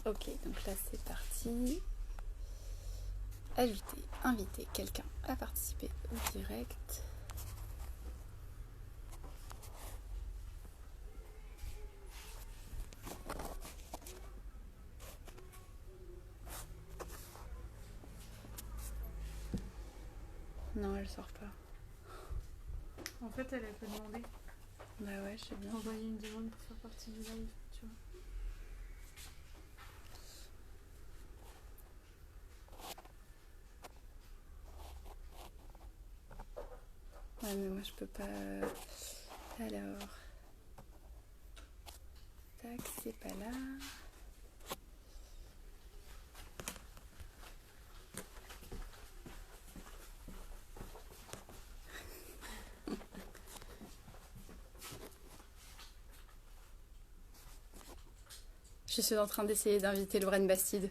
Ok, donc là c'est parti. Ajouter, inviter quelqu'un à participer au direct. Non, elle sort pas. En fait, elle peut demander. Bah ouais, je sais bien. Envoyer une demande pour faire partie du live, tu vois. Ouais, mais moi je peux pas. Alors. Tac, c'est pas là. Je suis en train d'essayer d'inviter Lorraine Bastide.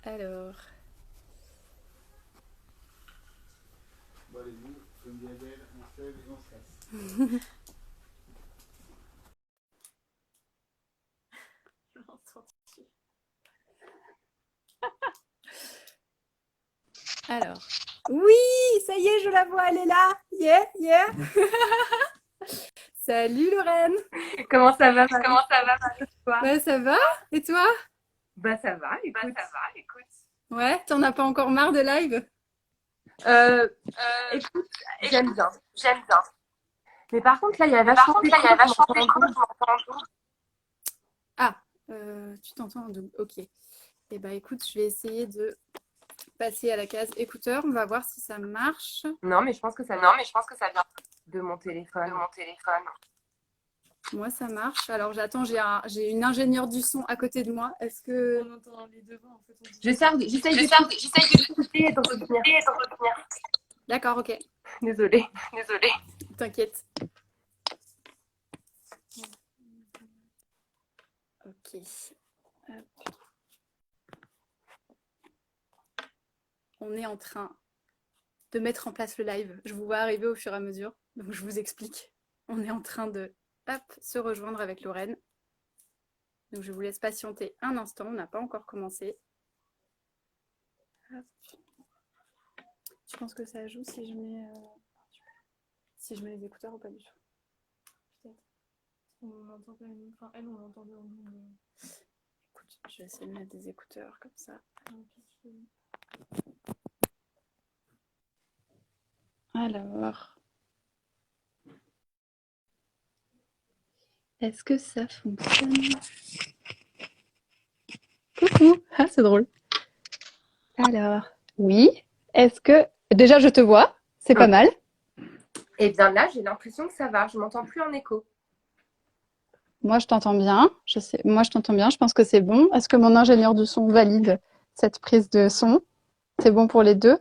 Alors. Bon, allez-y, comme dit Adèle, on se lève et on se casse. Alors. Oui, ça y est, je la vois, elle est là. Yeah, yeah. Salut Lorraine. Comment ça va, Marie? Comment ça va, Marie? Bah ça va. Et toi? Bah ça va, écoute. Ouais, t'en as pas encore marre de live? Écoute, j'aime bien. Mais par contre, là, il y a vachement d'écho, je m'entends. Ah, tu t'entends en double. Ok. Et bah écoute, je vais essayer de passer à la case écouteur. On va voir si ça marche. Non, mais je pense que ça vient de mon téléphone. Moi, ça marche. Alors j'attends, j'ai une ingénieure du son à côté de moi. Est-ce que... On entend les deux voix, en fait. J'essaye d'écouter et de revenir. D'accord, ok. Désolée. T'inquiète. Ok. Hop. On est en train de mettre en place le live. Je vous vois arriver au fur et à mesure. Donc je vous explique. On est en train de se rejoindre avec Lorraine. Donc je vous laisse patienter un instant. On n'a pas encore commencé. Hop. Tu penses que ça joue si je mets les écouteurs ou pas du tout? Peut-être. On entend quand même. Enfin, elle, on l'entendait en nous. Mais... Écoute, je vais essayer de mettre des écouteurs comme ça. Alors, est-ce que ça fonctionne? Coucou, ah c'est drôle. Alors, oui. Est-ce que déjà je te vois? C'est pas mal. Et bien là, j'ai l'impression que ça va. Je m'entends plus en écho. Moi, je t'entends bien. Moi, je t'entends bien. Je pense que c'est bon. Est-ce que mon ingénieur du son valide cette prise de son? C'est bon pour les deux?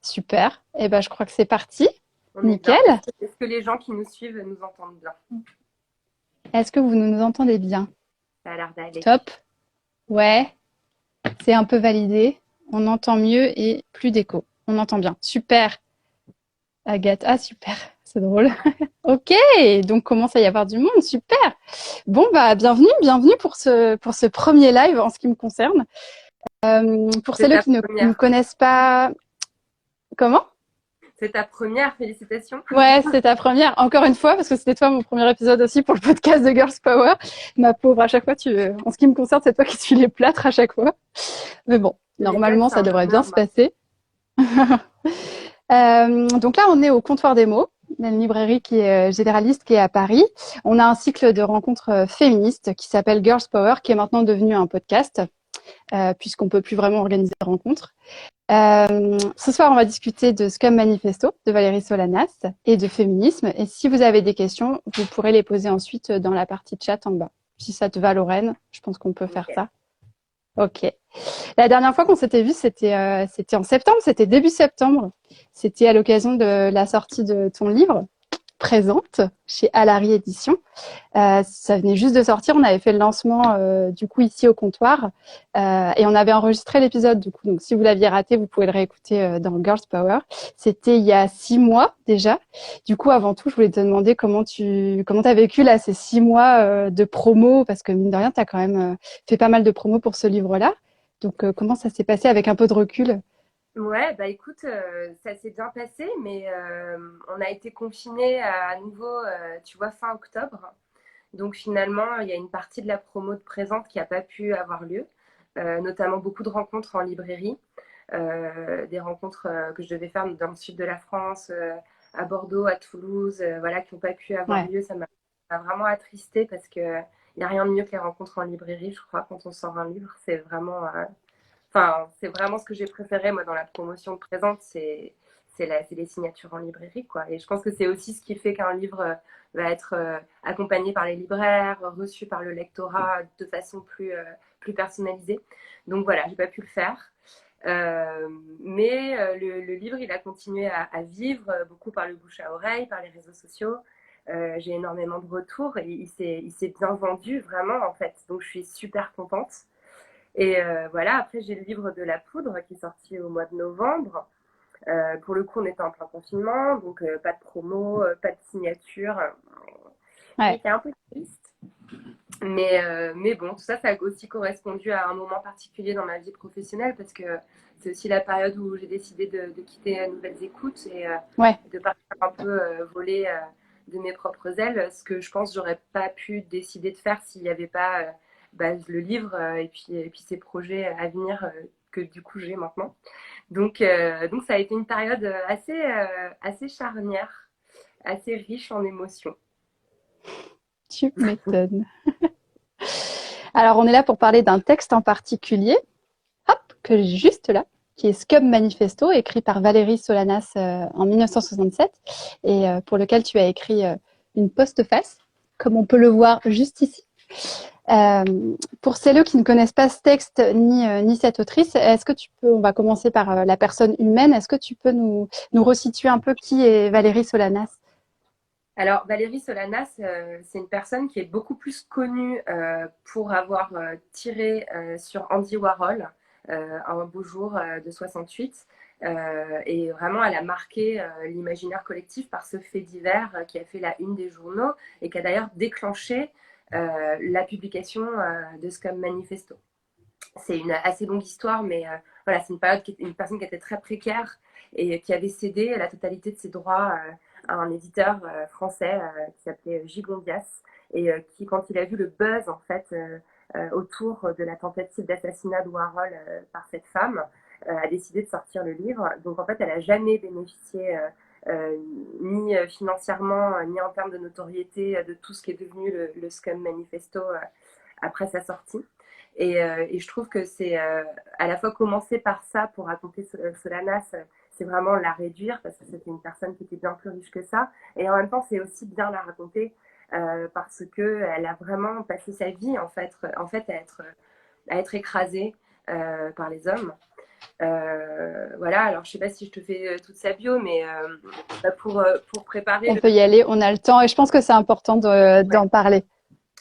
Super. Eh ben, je crois que c'est parti. Nickel. Est-ce que les gens qui nous suivent nous entendent bien? Est-ce que vous nous entendez bien? Ça a l'air d'aller. Top. Ouais. C'est un peu validé. On entend mieux et plus d'écho. On entend bien. Super. Agathe. Ah, super. C'est drôle. Ok, donc commence à y avoir du monde, super. Bon bah bienvenue pour ce premier live en ce qui me concerne. Pour celles qui ne me connaissent pas, comment? C'est ta première, félicitations. Ouais, c'est ta première. Encore une fois, parce que c'était toi mon premier épisode aussi pour le podcast de Girls Power. Ma pauvre, à chaque fois, en ce qui me concerne, c'est toi qui suis les plâtres à chaque fois. Mais bon, normalement, ça devrait bien se passer. Donc là, on est au Comptoir des mots, une librairie qui est généraliste, qui est à Paris. On a un cycle de rencontres féministes qui s'appelle Girls Power, qui est maintenant devenu un podcast, puisqu'on peut plus vraiment organiser des rencontres. Ce soir, on va discuter de Scum Manifesto de Valérie Solanas et de féminisme. Et si vous avez des questions, vous pourrez les poser ensuite dans la partie chat en bas. Si ça te va, Lorraine, je pense qu'on peut faire ça. Ok. La dernière fois qu'on s'était vu, c'était en septembre, c'était début septembre. C'était à l'occasion de la sortie de ton livre. présente chez Alary Éditions. Ça venait juste de sortir. On avait fait le lancement du coup ici au comptoir et on avait enregistré l'épisode du coup. Donc si vous l'aviez raté, vous pouvez le réécouter dans Girls Power. C'était il y a 6 mois déjà. Du coup, avant tout, je voulais te demander comment t'as vécu là ces 6 mois de promo, parce que mine de rien, t'as quand même fait pas mal de promos pour ce livre-là. Donc comment ça s'est passé avec un peu de recul? Ouais, bah écoute, ça s'est bien passé, mais on a été confinés à nouveau, tu vois, fin octobre. Donc finalement, il y a une partie de la promo de présente qui n'a pas pu avoir lieu, notamment beaucoup de rencontres en librairie, des rencontres que je devais faire dans le sud de la France, à Bordeaux, à Toulouse, voilà, qui n'ont pas pu avoir Ouais, lieu. Ça m'a vraiment attristée parce que il n'y a rien de mieux que les rencontres en librairie, je crois, quand on sort un livre. C'est vraiment ce que j'ai préféré, moi, dans la promotion de présente, c'est les signatures en librairie, quoi. Et je pense que c'est aussi ce qui fait qu'un livre va être accompagné par les libraires, reçu par le lectorat de façon plus personnalisée. Donc voilà, j'ai pas pu le faire. Mais le livre, il a continué à vivre beaucoup par le bouche à oreille, par les réseaux sociaux. J'ai énormément de retours et il s'est bien vendu, vraiment, en fait. Donc je suis super contente. Et voilà, après j'ai le livre de la poudre qui est sorti au mois de novembre. Pour le coup, on était en plein confinement, donc pas de promo, pas de signature. ouais, J'étais un peu triste. Mais bon, tout ça, ça a aussi correspondu à un moment particulier dans ma vie professionnelle parce que c'est aussi la période où j'ai décidé de quitter Nouvelles Écoutes et ouais. de partir un peu voler de mes propres ailes, ce que je pense j'aurais pas pu décider de faire s'il n'y avait pas bah, le livre et puis ces projets à venir que du coup j'ai maintenant. Donc ça a été une période assez charnière, assez riche en émotions. Tu m'étonnes. Alors, on est là pour parler d'un texte en particulier, hop, que j'ai juste là, qui est Scum Manifesto, écrit par Valérie Solanas en 1967, et pour lequel tu as écrit une postface, comme on peut le voir juste ici. Euh, pour celles qui ne connaissent pas ce texte ni cette autrice, est-ce que tu peux, on va commencer par la personne humaine, est-ce que tu peux nous resituer un peu qui est Valérie Solanas? Alors, Valérie Solanas, c'est une personne qui est beaucoup plus connue pour avoir tiré sur Andy Warhol un beau jour de 68. Et vraiment, elle a marqué l'imaginaire collectif par ce fait divers qui a fait la une des journaux et qui a d'ailleurs déclenché la publication de Scum Manifesto. C'est une assez longue histoire, mais voilà, c'est une personne qui était très précaire et qui avait cédé la totalité de ses droits à un éditeur français qui s'appelait Gigondias et qui, quand il a vu le buzz en fait autour de la tentative d'assassinat de Warhol par cette femme, a décidé de sortir le livre. Donc en fait, elle n'a jamais bénéficié ni financièrement, ni en termes de notoriété de tout ce qui est devenu le Scum Manifesto après sa sortie. Et je trouve que c'est à la fois commencer par ça pour raconter Solanas, c'est vraiment la réduire parce que c'était une personne qui était bien plus riche que ça. Et en même temps, c'est aussi bien la raconter parce que elle a vraiment passé sa vie en fait à être écrasée par les hommes. Voilà, alors je sais pas si je te fais toute sa bio, mais bah, pour préparer On le... peut y aller, on a le temps, et je pense que c'est important Ouais. d'en parler.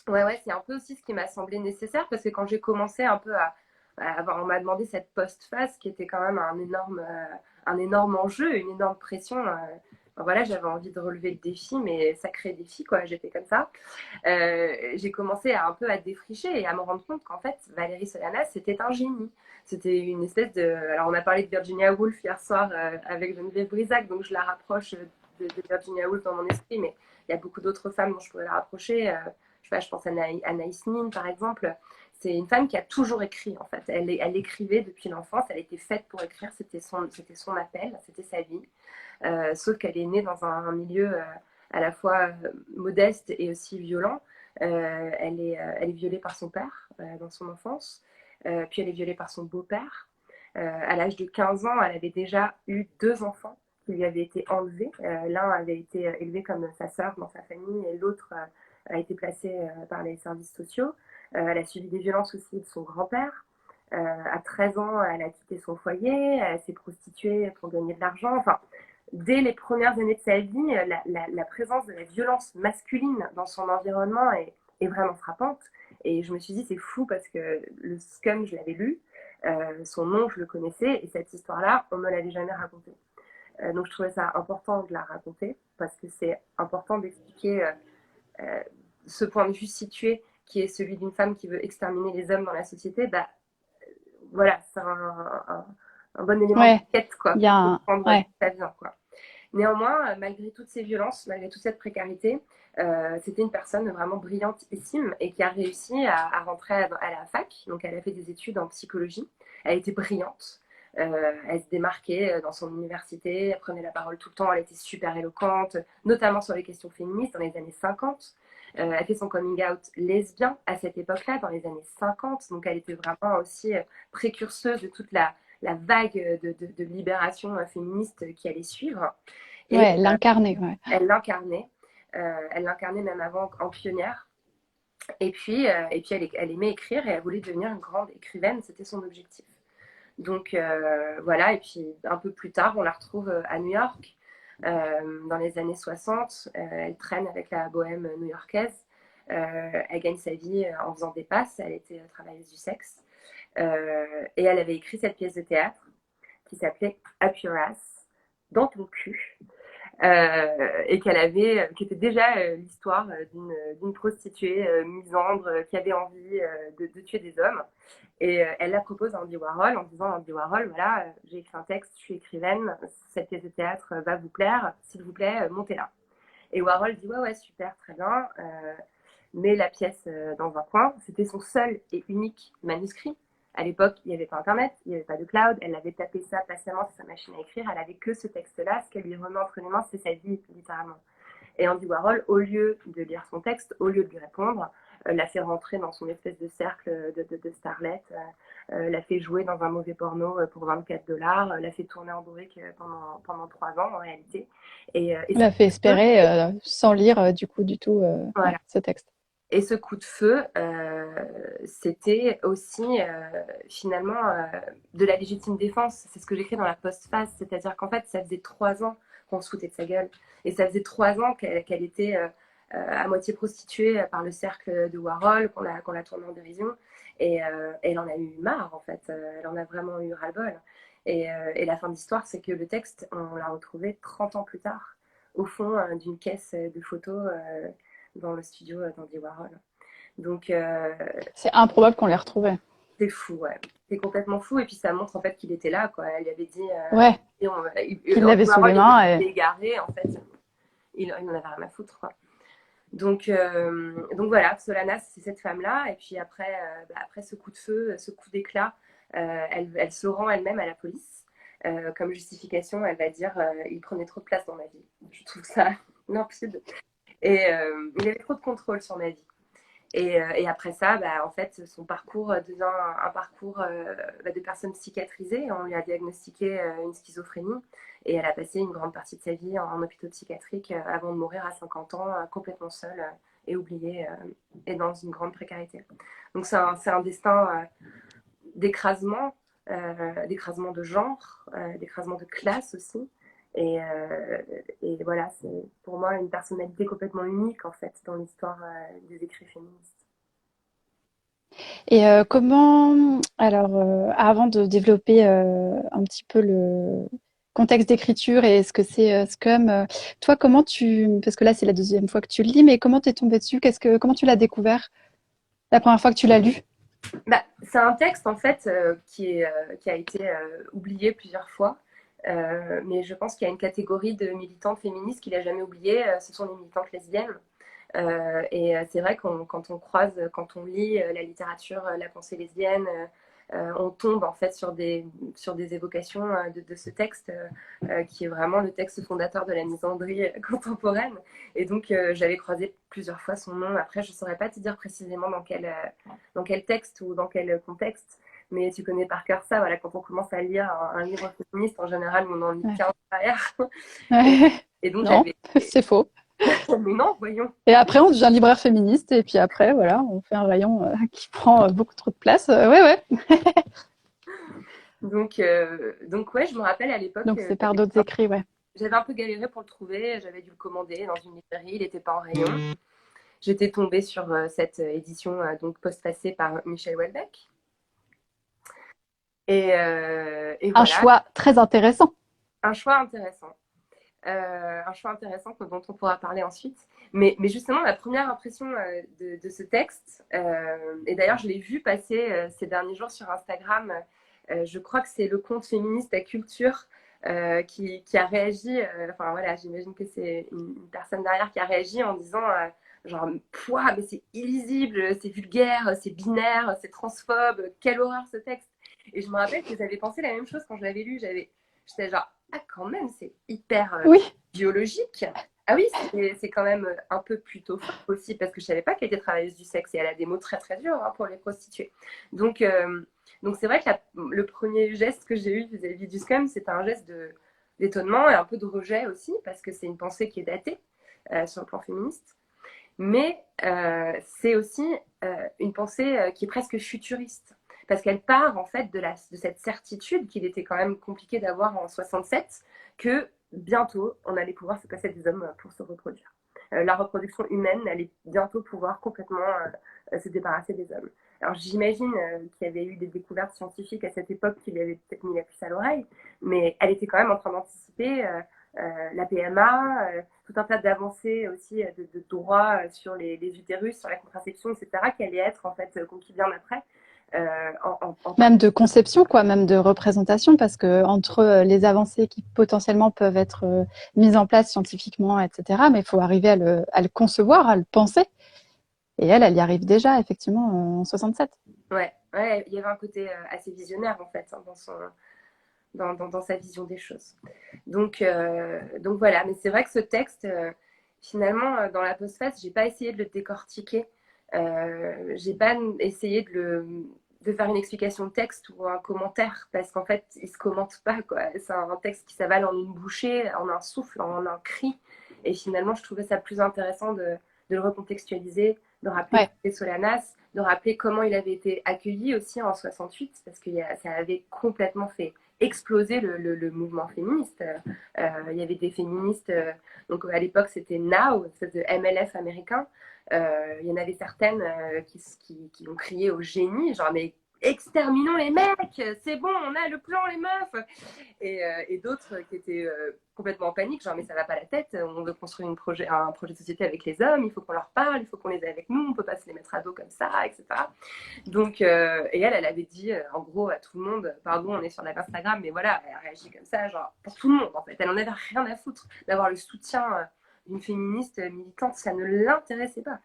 Ouais, c'est un peu aussi ce qui m'a semblé nécessaire parce que quand j'ai commencé un peu on m'a demandé cette post-phase qui était quand même un énorme enjeu, une énorme pression. Voilà, j'avais envie de relever le défi, mais sacré défi, quoi, j'étais comme ça. J'ai commencé un peu à défricher et à me rendre compte qu'en fait, Valérie Solanas, c'était un génie. C'était une espèce de... Alors, on a parlé de Virginia Woolf hier soir avec Geneviève Brisac, donc je la rapproche de Virginia Woolf dans mon esprit, mais il y a beaucoup d'autres femmes dont je pourrais la rapprocher. Je sais pas, je pense à Anaïs Nin, par exemple. C'est une femme qui a toujours écrit, en fait. Elle écrivait depuis l'enfance, elle était faite pour écrire, c'était son appel, c'était sa vie. Sauf qu'elle est née dans un milieu à la fois modeste et aussi violent. Elle est violée par son père dans son enfance, puis elle est violée par son beau-père. À l'âge de 15 ans, elle avait déjà eu 2 enfants qui lui avaient été enlevés. L'un avait été élevé comme sa sœur dans sa famille et l'autre a été placé par les services sociaux. Elle a subi des violences aussi de son grand-père. À 13 ans, elle a quitté son foyer, elle s'est prostituée pour gagner de l'argent. Enfin, dès les premières années de sa vie, la présence de la violence masculine dans son environnement est vraiment frappante. Et je me suis dit, c'est fou parce que le Scum, je l'avais lu, son nom, je le connaissais, et cette histoire-là, on ne me l'avait jamais racontée. Donc je trouvais ça important de la raconter parce que c'est important d'expliquer ce point de vue situé qui est celui d'une femme qui veut exterminer les hommes dans la société. Bah, voilà, c'est un bon élément Ouais, de quête, quoi, il y a pour un... comprendre Ouais, d'où ça vient, quoi. Néanmoins, malgré toutes ces violences, malgré toute cette précarité, c'était une personne vraiment brillantissime et qui a réussi à rentrer à la fac. Donc, elle a fait des études en psychologie. Elle était brillante. Elle se démarquait dans son université. Elle prenait la parole tout le temps. Elle était super éloquente, notamment sur les questions féministes dans les années 50. Elle fait son coming out lesbien à cette époque-là, dans les années 50. Donc, elle était vraiment aussi précurseuse de toute la vague de libération féministe qui allait suivre. Et ouais, l'incarner, ouais. elle l'incarnait. Elle l'incarnait même avant en pionnière. Et puis elle aimait écrire et elle voulait devenir une grande écrivaine. C'était son objectif. Donc voilà. Et puis un peu plus tard, on la retrouve à New York. Dans les années 60, elle traîne avec la bohème new-yorkaise. Elle gagne sa vie en faisant des passes. Elle était travailleuse du sexe. Et elle avait écrit cette pièce de théâtre qui s'appelait Up Your Ass, dans ton cul, et qui était déjà l'histoire d'une prostituée misandre qui avait envie de tuer des hommes. Et elle la propose à Andy Warhol en disant, Andy Warhol, voilà, j'ai écrit un texte, je suis écrivaine, cette pièce de théâtre va vous plaire, s'il vous plaît, montez-la. Et Warhol dit, ouais, super, très bien, met la pièce dans un coin. C'était son seul et unique manuscrit. À l'époque, il n'y avait pas Internet, il n'y avait pas de cloud. Elle avait tapé ça patiemment sur sa machine à écrire. Elle avait que ce texte-là. Ce qu'elle lui remet entre les mains, c'est sa vie, littéralement. Et Andy Warhol, au lieu de lire son texte, au lieu de lui répondre, l'a fait rentrer dans son espèce de cercle de starlet, l'a fait jouer dans un mauvais porno pour $24, l'a fait tourner en bourrique pendant 3 ans, en réalité. Et L'a fait espérer sans lire du coup du tout voilà. ouais, ce texte. Et ce coup de feu, c'était aussi finalement de la légitime défense. C'est ce que j'écris dans la postface, c'est-à-dire qu'en fait, ça faisait 3 ans qu'on se foutait de sa gueule. Et ça faisait 3 ans qu'elle était à moitié prostituée par le cercle de Warhol, qu'on l'a tournée en dérision. Et elle en a eu marre, en fait. Elle en a vraiment eu ras-le-bol. Et la fin d'histoire, c'est que le texte, on l'a retrouvé 30 ans plus tard, au fond d'une caisse de photos dans le studio d'Andy Warhol. Donc, c'est improbable qu'on les retrouve. c'est fou, ouais. C'est complètement fou. Et puis, ça montre en fait qu'il était là, quoi. Elle lui avait dit. Ouais, qu'il l'avait sous les mains. Il était égaré, en fait. Il en avait rien à foutre, quoi. Donc voilà, Solanas, c'est cette femme-là. Et puis après ce coup de feu, ce coup d'éclat, elle se rend elle-même à la police. Comme justification, elle va dire il prenait trop de place dans ma vie. Je trouve ça limpide. Et il avait trop de contrôle sur ma vie. Et après ça, en fait, son parcours devient un parcours de personne psychiatrisée. On lui a diagnostiqué une schizophrénie et elle a passé une grande partie de sa vie en hôpital psychiatrique avant de mourir à 50 ans, complètement seule et oubliée et dans une grande précarité. Donc c'est un destin d'écrasement de genre, d'écrasement de classe aussi. Et voilà, c'est pour moi une personnalité complètement unique en fait dans l'histoire des écrits féministes. Et comment, alors, avant de développer un petit peu le contexte d'écriture et ce que c'est Scum, toi, parce que là, c'est la deuxième fois que tu le lis, mais comment t'es tombée dessus? Comment tu l'as découvert la première fois que tu l'as lu? C'est un texte en fait qui a été oublié plusieurs fois. Mais je pense qu'il y a une catégorie de militantes féministes qu'il n'a jamais oublié, ce sont les militantes lesbiennes. Et c'est vrai quand on lit la littérature, la pensée lesbienne, on tombe en fait sur des évocations de ce texte qui est vraiment le texte fondateur de la misandrie contemporaine. Et donc j'avais croisé plusieurs fois son nom. Après, je ne saurais pas te dire précisément dans quel texte ou dans quel contexte. Mais tu connais par cœur ça, voilà, quand on commence à lire un livre féministe, en général, on en lit 15 derrière. Et donc, non, c'est faux. Mais non, voyons. Et après, on devient libraire féministe, et puis après, voilà, on fait un rayon qui prend beaucoup trop de place. Ouais. Donc ouais, je me rappelle à l'époque. Donc, c'est par d'autres écrits, ouais. j'avais un peu galéré pour le trouver. J'avais dû le commander dans une librairie. Il n'était pas en rayon. J'étais tombée sur cette édition donc postfacée par Michel Houellebecq. Et Un voilà, choix très intéressant. un choix intéressant. Un choix intéressant dont on pourra parler ensuite. Mais justement, la première impression de ce texte, et d'ailleurs, je l'ai vu passer ces derniers jours sur Instagram. Je crois que c'est le compte féministe à culture qui a réagi. Enfin voilà, j'imagine que c'est une personne derrière qui a réagi en disant genre, pouah, mais c'est illisible, c'est vulgaire, c'est binaire, c'est transphobe, quelle horreur ce texte. Et je me rappelle que j'avais pensé la même chose quand je l'avais lu. J'étais genre, ah, quand même, c'est hyper Oui. biologique. Ah oui, c'est quand même un peu plutôt fort aussi, parce que je savais pas qu'elle était travailleuse du sexe et elle a des mots très très durs pour les prostituées. Donc c'est vrai que le premier geste que j'ai eu vis-à-vis du scum, c'était un geste d'étonnement et un peu de rejet aussi, parce que c'est une pensée qui est datée sur le plan féministe. Mais c'est aussi une pensée qui est presque futuriste, parce qu'elle part en fait de cette certitude qu'il était quand même compliqué d'avoir en 67, que bientôt on allait pouvoir se passer des hommes pour se reproduire. La reproduction humaine allait bientôt pouvoir complètement se débarrasser des hommes. Alors j'imagine qu'il y avait eu des découvertes scientifiques à cette époque qui lui avaient peut-être mis la puce à l'oreille, mais elle était quand même en train d'anticiper la PMA, tout un tas d'avancées aussi de droits sur les utérus, sur la contraception, etc., qui allaient être en fait conquis bien après. Même de conception, quoi, même de représentation, parce que entre les avancées qui potentiellement peuvent être mises en place scientifiquement, etc., mais il faut arriver à le concevoir, à le penser. Et elle y arrive déjà, effectivement, en 67. Ouais, il y avait un côté assez visionnaire, en fait, hein, dans sa vision des choses. Donc voilà, mais c'est vrai que ce texte, finalement, dans la postface, j'ai pas essayé de le décortiquer. J'ai pas essayé de faire une explication de texte ou un commentaire, parce qu'en fait, il se commente pas, quoi. C'est un texte qui s'avale en une bouchée, en un souffle, en un cri. Et finalement, je trouvais ça plus intéressant de le recontextualiser, de rappeler qui était Solanas, de rappeler comment il avait été accueilli aussi en 68, parce que ça avait complètement fait exploser le mouvement féministe. Il y avait des féministes, donc à l'époque c'était NOW, une espèce de MLF américain. Il y en avait certaines qui ont crié au génie, genre mais exterminons les mecs, c'est bon, on a le plan les meufs. Et d'autres qui étaient complètement en panique, genre mais ça va pas la tête, on veut construire un projet de société avec les hommes, il faut qu'on leur parle, il faut qu'on les ait avec nous, on peut pas se les mettre à dos comme ça, etc. Donc, et elle avait dit en gros à tout le monde, pardon, on est sur Instagram, mais voilà, elle a réagi comme ça, genre pour tout le monde en fait. Elle en avait rien à foutre d'avoir le soutien d'une féministe militante, ça ne l'intéressait pas.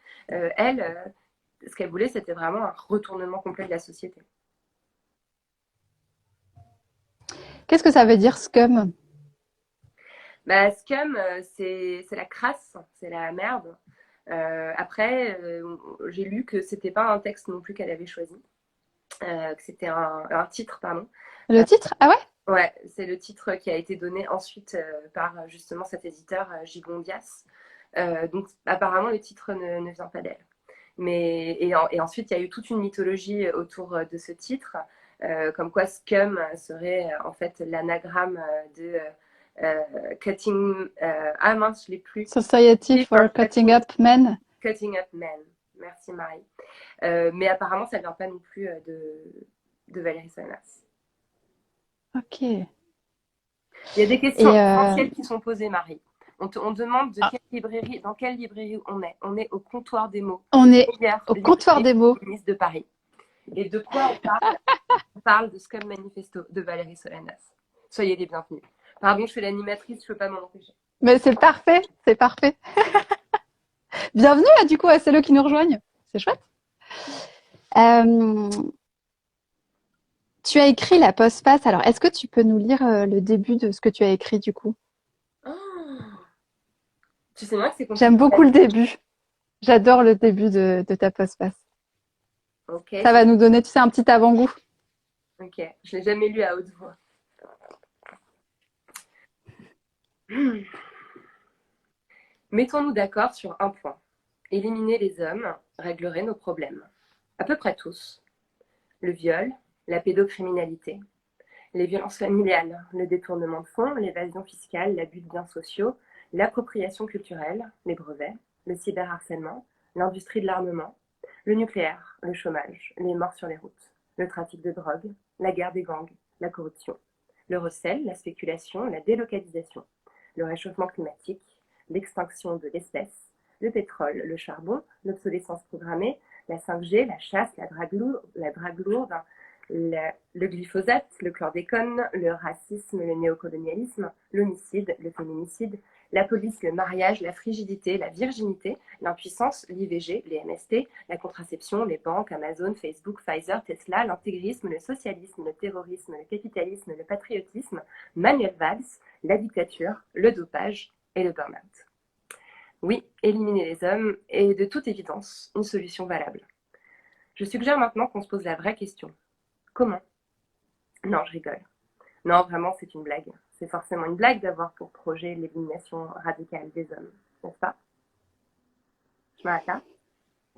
Ce qu'elle voulait, c'était vraiment un retournement complet de la société. Qu'est-ce que ça veut dire scum? Scum, c'est la crasse, c'est la merde. Après, j'ai lu que c'était pas un texte non plus qu'elle avait choisi, que c'était un titre, pardon. Le titre? Ah ouais? Ouais, c'est le titre qui a été donné ensuite par justement cet éditeur Gigondias. Donc apparemment le titre ne vient pas d'elle. Et ensuite il y a eu toute une mythologie autour de ce titre, comme quoi Scum serait en fait l'anagramme de Cutting. Ah mince, je l'ai plus. Society for Cutting Up Men. Cutting Up Men. Merci Marie. Mais apparemment ça vient pas non plus de Valérie Solanas. Ok. Il y a des questions essentielles qui sont posées, Marie. On demande dans quelle librairie on est. On est au comptoir des mots. On est au comptoir des mots de Paris. Et de quoi on parle? On parle de Scum Manifesto de Valérie Solanas. Soyez les bienvenus. Pardon, je suis l'animatrice, je ne peux pas m'en empêcher. Mais c'est parfait, c'est parfait. Bienvenue du coup à celles qui nous rejoignent. C'est chouette. Tu as écrit la postface. Alors, est-ce que tu peux nous lire le début de ce que tu as écrit du coup? Tu sais moi que c'est compliqué. J'aime beaucoup le début. J'adore le début de ta postface. Okay. Ça va nous donner, tu sais, un petit avant-goût. Ok, je ne l'ai jamais lu à haute voix. Mettons-nous d'accord sur un point. Éliminer les hommes réglerait nos problèmes. À peu près tous. Le viol, la pédocriminalité, les violences familiales, le détournement de fonds, l'évasion fiscale, l'abus de biens sociaux, l'appropriation culturelle, les brevets, le cyberharcèlement, l'industrie de l'armement, le nucléaire, le chômage, les morts sur les routes, le trafic de drogue, la guerre des gangs, la corruption, le recel, la spéculation, la délocalisation, le réchauffement climatique, l'extinction de l'espèce, le pétrole, le charbon, l'obsolescence programmée, la 5G, la chasse, la drague lourde, le glyphosate, le chlordécone, le racisme, le néocolonialisme, l'homicide, le féminicide, la police, le mariage, la frigidité, la virginité, l'impuissance, l'IVG, les MST, la contraception, les banques, Amazon, Facebook, Pfizer, Tesla, l'intégrisme, le socialisme, le terrorisme, le capitalisme, le patriotisme, Manuel Valls, la dictature, le dopage et le burn-out. Oui, éliminer les hommes est de toute évidence une solution valable. Je suggère maintenant qu'on se pose la vraie question. Comment? Non, je rigole. Non, vraiment, c'est une blague. C'est forcément une blague d'avoir pour projet l'élimination radicale des hommes, n'est-ce pas? Je m'arrête là.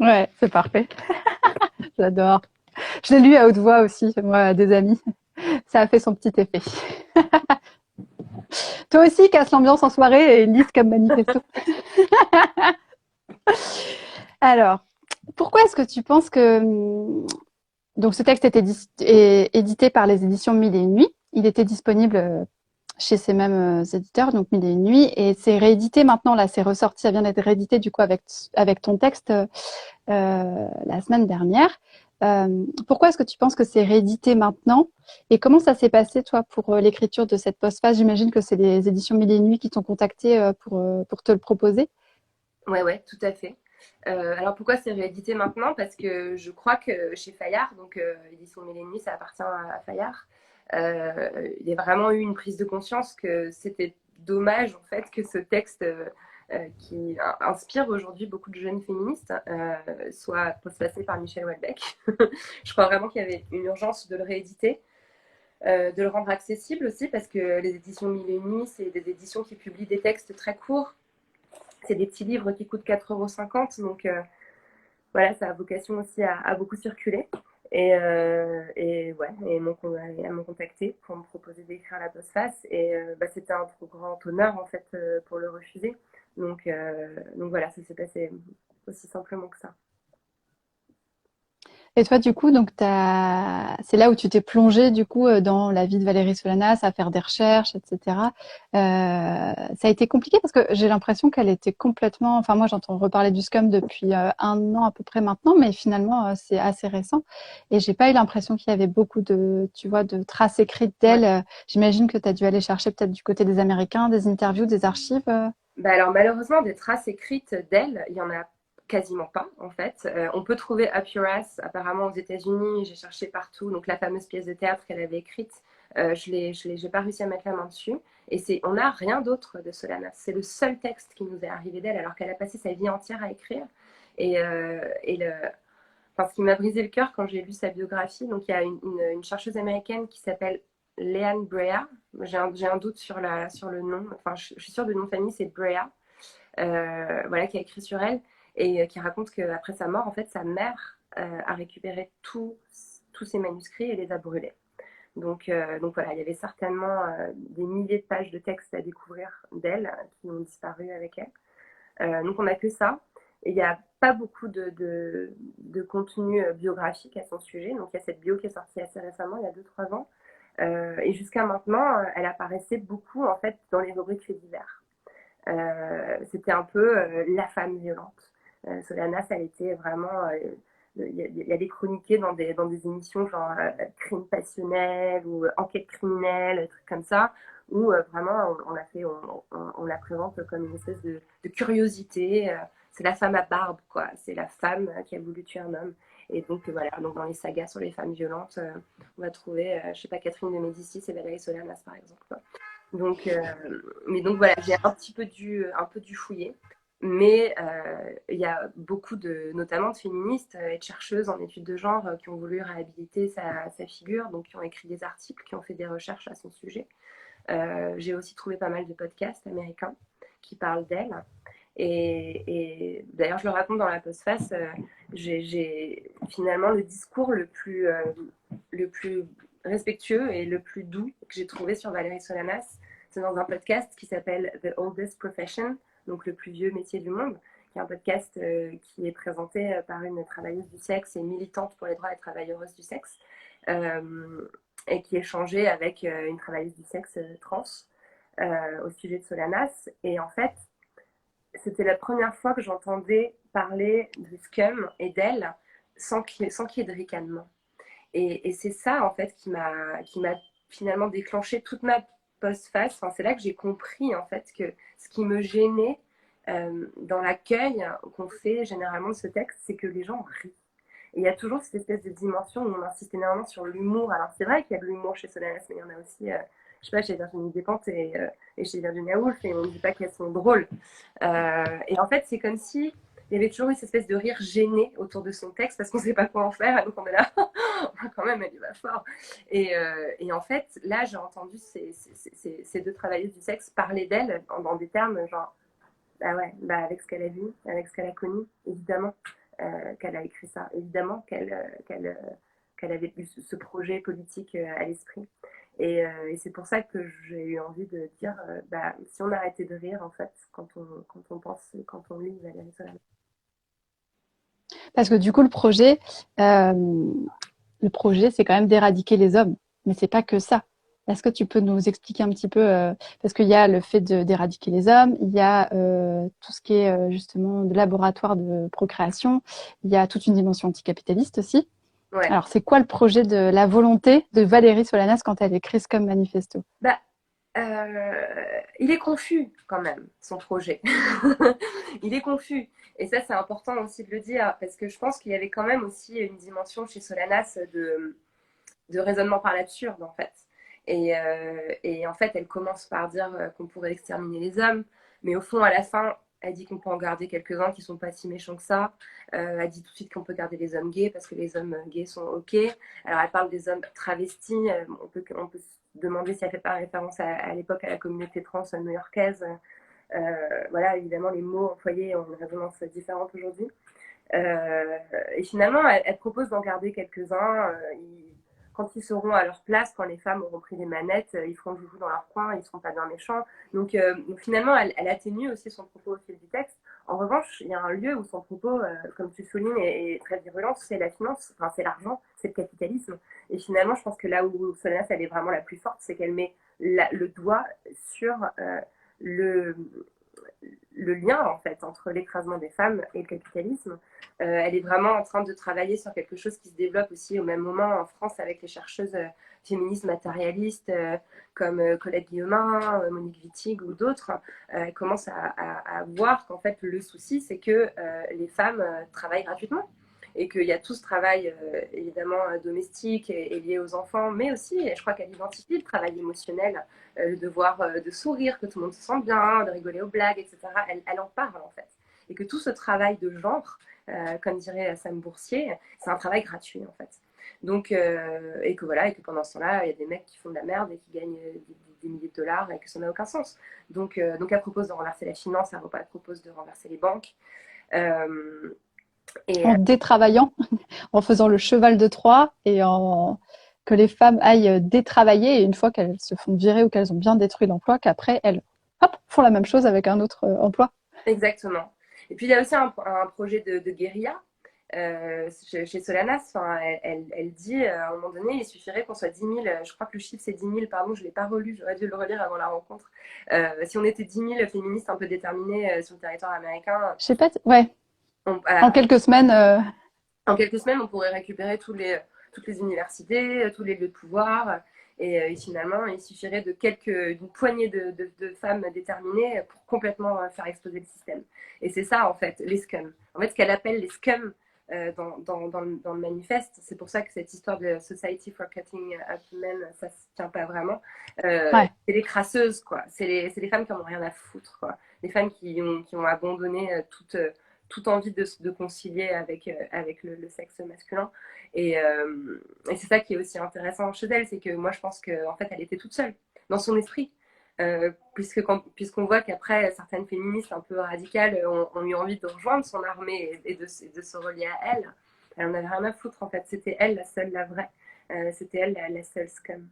Ouais, c'est parfait. J'adore. Je l'ai lu à haute voix aussi, moi, à des amis. Ça a fait son petit effet. Toi aussi, casse l'ambiance en soirée et lise comme manifesto. Alors, pourquoi est-ce que tu penses que... Donc, ce texte était édité par les éditions Mille et une Nuits. Il était disponible chez ces mêmes éditeurs, donc Mille et une Nuits. Et c'est réédité maintenant, là, c'est ressorti. Ça vient d'être réédité, du coup, avec ton texte la semaine dernière. Pourquoi est-ce que tu penses que c'est réédité maintenant? Et comment ça s'est passé, toi, pour l'écriture de cette postface? J'imagine que c'est les éditions Mille et une Nuits qui t'ont contacté pour te le proposer. Ouais, tout à fait. Alors pourquoi c'est réédité maintenant? Parce que je crois que chez Fayard, donc édition Mille et une Nuits, ça appartient à Fayard, il y a vraiment eu une prise de conscience que c'était dommage en fait que ce texte qui inspire aujourd'hui beaucoup de jeunes féministes soit postfacé par Michel Houellebecq. Je crois vraiment qu'il y avait une urgence de le rééditer. De le rendre accessible aussi parce que les éditions Mille et une Nuits, c'est des éditions qui publient des textes très courts. C'est des petits livres qui coûtent 4,50 €. Donc voilà, ça a vocation aussi à beaucoup circuler. Et ouais, et m'ont contacté pour me proposer d'écrire la postface. Et c'était un trop grand honneur en fait pour le refuser. Donc voilà, ça s'est passé aussi simplement que ça. Et toi, du coup, donc c'est là où tu t'es plongée du coup dans la vie de Valérie Solanas, à faire des recherches, etc. Ça a été compliqué parce que j'ai l'impression qu'elle était complètement. Enfin, moi, j'entends reparler du Scum depuis 1 an à peu près maintenant, mais finalement, c'est assez récent. Et j'ai pas eu l'impression qu'il y avait beaucoup de, tu vois, de traces écrites d'elle. Ouais. J'imagine que tu as dû aller chercher peut-être du côté des Américains, des interviews, des archives. Alors malheureusement, des traces écrites d'elle, il y en a quasiment pas en fait. On peut trouver Up Your Ass apparemment aux États-Unis. J'ai cherché partout, donc la fameuse pièce de théâtre qu'elle avait écrite. J'ai pas réussi à mettre la main dessus. Et on n'a rien d'autre de Solanas. C'est le seul texte qui nous est arrivé d'elle, alors qu'elle a passé sa vie entière à écrire. Ce qui m'a brisé le cœur quand j'ai lu sa biographie, donc il y a une chercheuse américaine qui s'appelle Leanne Brea. J'ai un doute sur le nom. Enfin, je suis sûre du nom de famille, c'est Brea. Voilà, qui a écrit sur elle et qui raconte qu'après sa mort, en fait, sa mère a récupéré tous ses manuscrits et les a brûlés. Donc voilà, il y avait certainement des milliers de pages de textes à découvrir d'elle qui ont disparu avec elle. Donc on n'a que ça. Et il n'y a pas beaucoup de contenu biographique à son sujet. Donc il y a cette bio qui est sortie assez récemment, il y a 2-3 ans. Et jusqu'à maintenant, elle apparaissait beaucoup en fait dans les rubriques faits divers. C'était un peu la femme violente. Solanas, elle était vraiment. Il y a des chroniqués dans des émissions genre crime passionnel ou enquête criminelle, des trucs comme ça, où vraiment on la présente comme une espèce de curiosité. C'est la femme à barbe, quoi. C'est la femme qui a voulu tuer un homme. Et donc voilà, donc dans les sagas sur les femmes violentes, on va trouver, je sais pas, Catherine de Médicis et Valérie Solanas, par exemple. Donc, mais donc voilà, j'ai un peu dû fouiller. Mais il y a beaucoup notamment de féministes et de chercheuses en études de genre qui ont voulu réhabiliter sa figure, donc qui ont écrit des articles, qui ont fait des recherches à son sujet. J'ai aussi trouvé pas mal de podcasts américains qui parlent d'elle. Et d'ailleurs, je le raconte dans la postface, j'ai finalement le discours le plus respectueux et le plus doux que j'ai trouvé sur Valérie Solanas. C'est dans un podcast qui s'appelle The Oldest Profession, donc le plus vieux métier du monde, qui est un podcast qui est présenté par une travailleuse du sexe et militante pour les droits des travailleuses du sexe, et qui échangeait avec une travailleuse du sexe trans au sujet de Solanas. Et en fait, c'était la première fois que j'entendais parler de Scum et d'elle sans qu'il y ait de ricanement. Et c'est ça, en fait, qui m'a finalement déclenché toute ma postface. Enfin, c'est là que j'ai compris, en fait, que ce qui me gênait dans l'accueil qu'on fait généralement de ce texte, c'est que les gens rient. Et il y a toujours cette espèce de dimension où on insiste énormément sur l'humour. Alors, c'est vrai qu'il y a de l'humour chez Solanas, mais il y en a aussi, je sais pas, chez Virginie Despentes et chez Virginia Woolf, et on ne dit pas qu'elles sont drôles. Et en fait, c'est comme si il y avait toujours eu cette espèce de rire gêné autour de son texte parce qu'on ne sait pas quoi en faire, donc on est là, quand même, elle y va fort. Et en fait, là, j'ai entendu ces deux travailleuses du sexe parler d'elle dans des termes genre, bah ouais, bah avec ce qu'elle a vu, avec ce qu'elle a connu, évidemment qu'elle a écrit ça, évidemment qu'elle avait eu ce projet politique à l'esprit. Et c'est pour ça que j'ai eu envie de dire, bah, si on arrêtait de rire, en fait, quand on pense, quand on lit Valérie Solanas. Parce que du coup, le projet, c'est quand même d'éradiquer les hommes, mais c'est pas que ça. Est-ce que tu peux nous expliquer un petit peu, parce qu'il y a le fait d'éradiquer les hommes, il y a tout ce qui est justement de laboratoire de procréation, il y a toute une dimension anticapitaliste aussi. Ouais. Alors, c'est quoi le projet de la volonté de Valérie Solanas quand elle écrit Scum Manifesto? Bah, il est confus quand même, son projet. Il est confus. Et ça, c'est important aussi de le dire, parce que je pense qu'il y avait quand même aussi une dimension chez Solanas de raisonnement par l'absurde, en fait. Et en fait, elle commence par dire qu'on pourrait exterminer les hommes, mais au fond, à la fin, elle dit qu'on peut en garder quelques-uns qui sont pas si méchants que ça. Elle dit tout de suite qu'on peut garder les hommes gays parce que les hommes gays sont OK. Alors, elle parle des hommes travestis. On peut se demander si elle fait pas référence à l'époque à la communauté trans new-yorkaise. Voilà, évidemment, les mots employés ont une résonance différente aujourd'hui. Et finalement, elle propose d'en garder quelques-uns. Quand ils seront à leur place, quand les femmes auront pris les manettes, ils feront joujou dans leur coin, ils ne seront pas bien méchants. Donc finalement, elle atténue aussi son propos au fil du texte. En revanche, il y a un lieu où son propos, comme tu soulignes, est très virulent, c'est la finance, enfin, c'est l'argent, c'est le capitalisme. Et finalement, je pense que là où Solanas, elle est vraiment la plus forte, c'est qu'elle met le doigt sur le lien en fait entre l'écrasement des femmes et le capitalisme. Elle est vraiment en train de travailler sur quelque chose qui se développe aussi au même moment en France avec les chercheuses féministes matérialistes comme Colette Guillemin, Monique Wittig ou d'autres. Elle commence à voir qu'en fait le souci c'est que les femmes travaillent gratuitement et qu'il y a tout ce travail évidemment domestique et lié aux enfants, mais aussi, je crois qu'elle identifie le travail émotionnel, le devoir de sourire, que tout le monde se sente bien, de rigoler aux blagues, etc. Elle en parle en fait. Et que tout ce travail de genre, comme dirait Sam Boursier, c'est un travail gratuit en fait. Donc, et que voilà, et que pendant ce temps-là, il y a des mecs qui font de la merde et qui gagnent des milliers de dollars et que ça n'a aucun sens. Donc elle propose de renverser la finance, elle propose de renverser les banques. En détravaillant, en faisant le cheval de Troie et que les femmes aillent détravailler et une fois qu'elles se font virer ou qu'elles ont bien détruit l'emploi, qu'après elles font la même chose avec un autre emploi. Exactement. Et puis il y a aussi un projet de guérilla chez Solanas. Enfin, elle dit à un moment donné, il suffirait qu'on soit 10 000, je crois que le chiffre c'est 10 000, pardon, je ne l'ai pas relu, j'aurais dû le relire avant la rencontre. Si on était 10 000 féministes un peu déterminées sur le territoire américain, je sais pas, ouais. En quelques semaines. En quelques semaines, on pourrait récupérer toutes les universités, tous les lieux de pouvoir. Et finalement, il suffirait d'une poignée de femmes déterminées pour complètement faire exploser le système. Et c'est ça, en fait, les scums. En fait, ce qu'elle appelle les scums dans le manifeste, c'est pour ça que cette histoire de Society for Cutting Up Men, ça ne se tient pas vraiment. Ouais. C'est les crasseuses, quoi. C'est les femmes qui n'en ont rien à foutre, quoi. Les femmes qui ont abandonné toute envie de concilier avec le sexe masculin. Et c'est ça qui est aussi intéressant chez elle, c'est que moi je pense qu'en fait elle était toute seule dans son esprit. Puisqu'on voit qu'après certaines féministes un peu radicales ont eu envie de rejoindre son armée et de se relier à elle. Elle en avait rien à foutre, en fait. C'était elle, la seule, la vraie. C'était elle, la seule scum.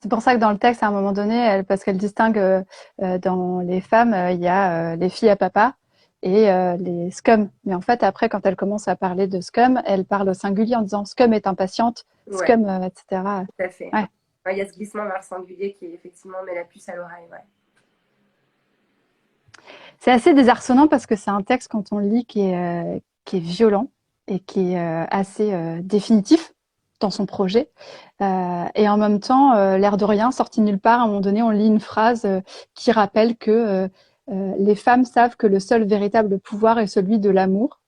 C'est pour ça que dans le texte, à un moment donné, parce qu'elle distingue dans les femmes, il y a les filles à papa et les scum. Mais en fait, après, quand elle commence à parler de scum, elle parle au singulier en disant scum est impatiente, Ouais, scum, etc. tout à fait. Ouais. Ouais, il y a ce glissement vers le singulier qui, effectivement, met la puce à l'oreille, ouais. C'est assez désarçonnant parce que c'est un texte, quand on le lit, qui est violent et qui est assez définitif dans son projet. Et en même temps, l'air de rien, sorti nulle part, à un moment donné, on lit une phrase qui rappelle que les femmes savent que le seul véritable pouvoir est celui de l'amour,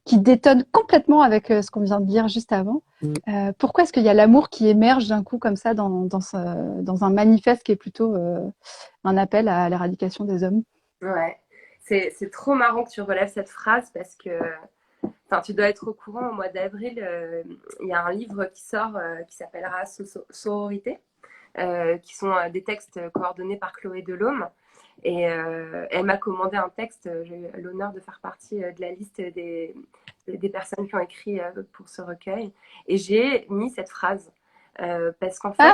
qui détonne complètement avec ce qu'on vient de dire juste avant. Pourquoi est-ce qu'il y a l'amour qui émerge d'un coup comme ça dans un manifeste qui est plutôt un appel à l'éradication des hommes? Ouais, c'est trop marrant que tu relèves cette phrase parce que enfin, tu dois être au courant, au mois d'avril, il y a un livre qui sort qui s'appellera Sororité, qui sont des textes coordonnés par Chloé Delhomme. Et elle m'a commandé un texte, j'ai eu l'honneur de faire partie de la liste des personnes qui ont écrit pour ce recueil. Et j'ai mis cette phrase parce qu'en fait,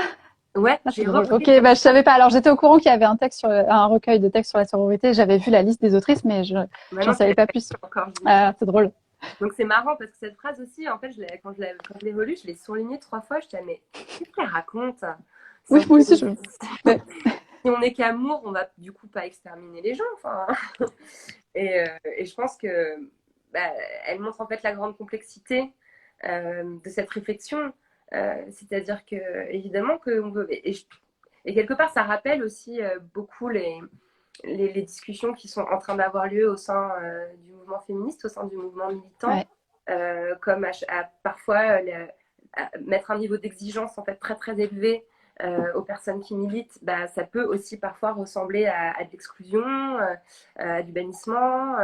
ouais, Ah, c'est j'ai drôle. repris. Ok, bah, je savais pas. Alors, j'étais au courant qu'il y avait un recueil de textes sur la sororité. J'avais vu la liste des autrices, mais j'en savais pas plus. Encore, C'est drôle. donc c'est marrant parce que cette phrase aussi, en fait, quand je l'ai relue, je l'ai surlignée 3 fois. Je disais, mais qu'est-ce qu'elle raconte? Oui, moi aussi, je. Si on n'est qu'amour, on va du coup pas exterminer les gens. Enfin. Et je pense que bah, elle montre en fait la grande complexité de cette réflexion. C'est-à-dire que évidemment que on veut, et quelque part ça rappelle aussi beaucoup les discussions qui sont en train d'avoir lieu au sein du mouvement féministe, au sein du mouvement militant, comme parfois à mettre un niveau d'exigence en fait très très élevé aux personnes qui militent, bah, ça peut aussi parfois ressembler à de l'exclusion, à du bannissement.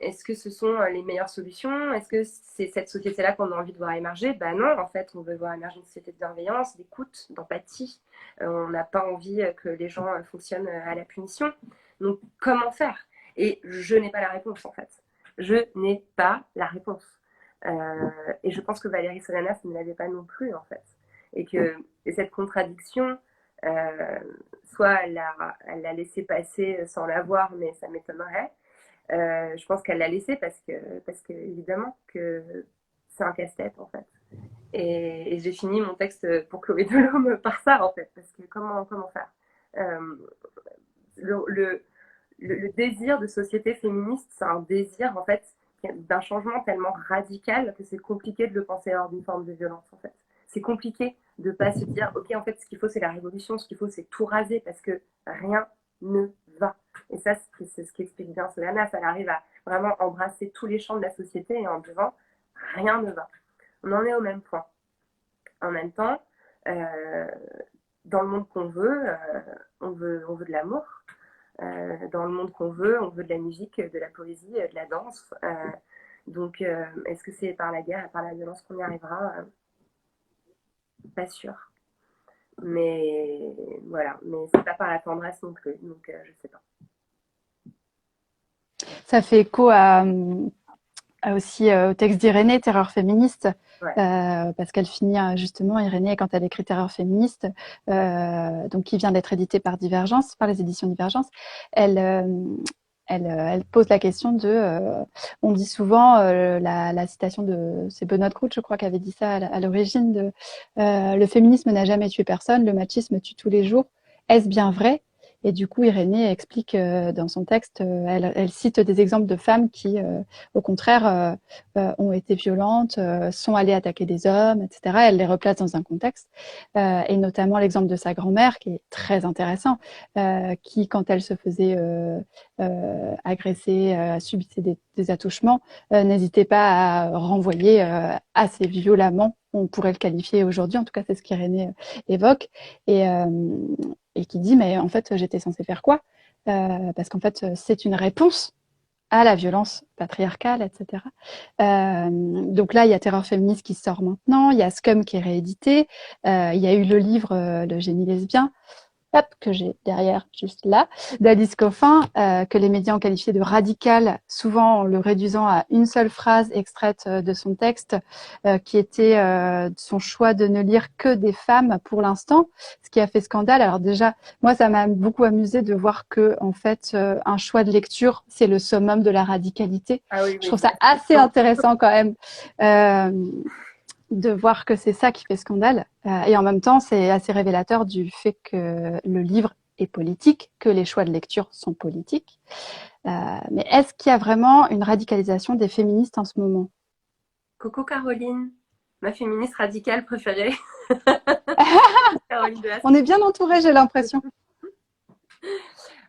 Est-ce que ce sont les meilleures solutions? Est-ce que c'est cette société-là qu'on a envie de voir émerger? Ben non, en fait, on veut voir émerger une société de bienveillance, d'écoute, d'empathie. On n'a pas envie que les gens fonctionnent à la punition. Donc, comment faire? Et je n'ai pas la réponse, en fait. Je n'ai pas la réponse. Et je pense que Valérie Solanas ne l'avait pas non plus, en fait. Et cette contradiction, soit elle l'a laissé passer sans la voir, mais ça m'étonnerait. Je pense qu'elle l'a laissé parce que évidemment que c'est un casse-tête en fait. Et j'ai fini mon texte pour Chloé Delhomme par ça en fait, parce que comment faire le désir de société féministe, c'est un désir en fait d'un changement tellement radical que c'est compliqué de le penser hors d'une forme de violence en fait. C'est compliqué de pas se dire ok en fait ce qu'il faut c'est la révolution, ce qu'il faut c'est tout raser parce que rien ne va. Et ça c'est ce qui explique bien Solana, elle arrive à vraiment embrasser tous les champs de la société et en disant rien ne va. On en est au même point. En même temps, dans le monde qu'on veut, on veut de l'amour. Dans le monde qu'on veut, on veut de la musique, de la poésie, de la danse. Donc, est-ce que c'est par la guerre et par la violence qu'on y arrivera? Pas sûr. Mais voilà, mais c'est pas par la tendresse non plus, donc je sais pas. Ça fait écho aussi au texte d'Irénée, Terreur féministe, Ouais. parce qu'elle finit justement, Irénée, quand elle écrit Terreur féministe, donc qui vient d'être édité par Divergence, par les éditions Divergence, elle pose la question on dit souvent la citation c'est Benoît Groult, je crois, qui avait dit ça à l'origine le féminisme n'a jamais tué personne, le machisme tue tous les jours. Est-ce bien vrai? Et du coup, Irénée explique dans son texte, elle cite des exemples de femmes qui, au contraire, ont été violentes, sont allées attaquer des hommes, etc. Elle les replace dans un contexte, et notamment l'exemple de sa grand-mère qui est très intéressant, qui, quand elle se faisait agresser, subissait des attouchements, n'hésitait pas à renvoyer assez violemment. On pourrait le qualifier aujourd'hui, en tout cas c'est ce qu'Irénée évoque, et qui dit mais en fait j'étais censée faire quoi? Parce qu'en fait c'est une réponse à la violence patriarcale, etc. Donc là il y a Terreur féministe qui sort maintenant, il y a Scum qui est réédité, il y a eu le livre Le génie lesbien. hop, que j'ai derrière, juste là, d'Alice Coffin, que les médias ont qualifié de radical, souvent en le réduisant à une seule phrase extraite de son texte, qui était son choix de ne lire que des femmes pour l'instant, ce qui a fait scandale. Alors déjà, moi, ça m'a beaucoup amusé de voir que, en fait, un choix de lecture, c'est le summum de la radicalité. Ah oui, Je oui. trouve ça assez intéressant quand même. De voir que c'est ça qui fait scandale. Et en même temps, c'est assez révélateur du fait que le livre est politique, que les choix de lecture sont politiques. Mais est-ce qu'il y a vraiment une radicalisation des féministes en ce moment? Coco Caroline, ma féministe radicale préférée. Caroline de la On est bien entouré, j'ai l'impression.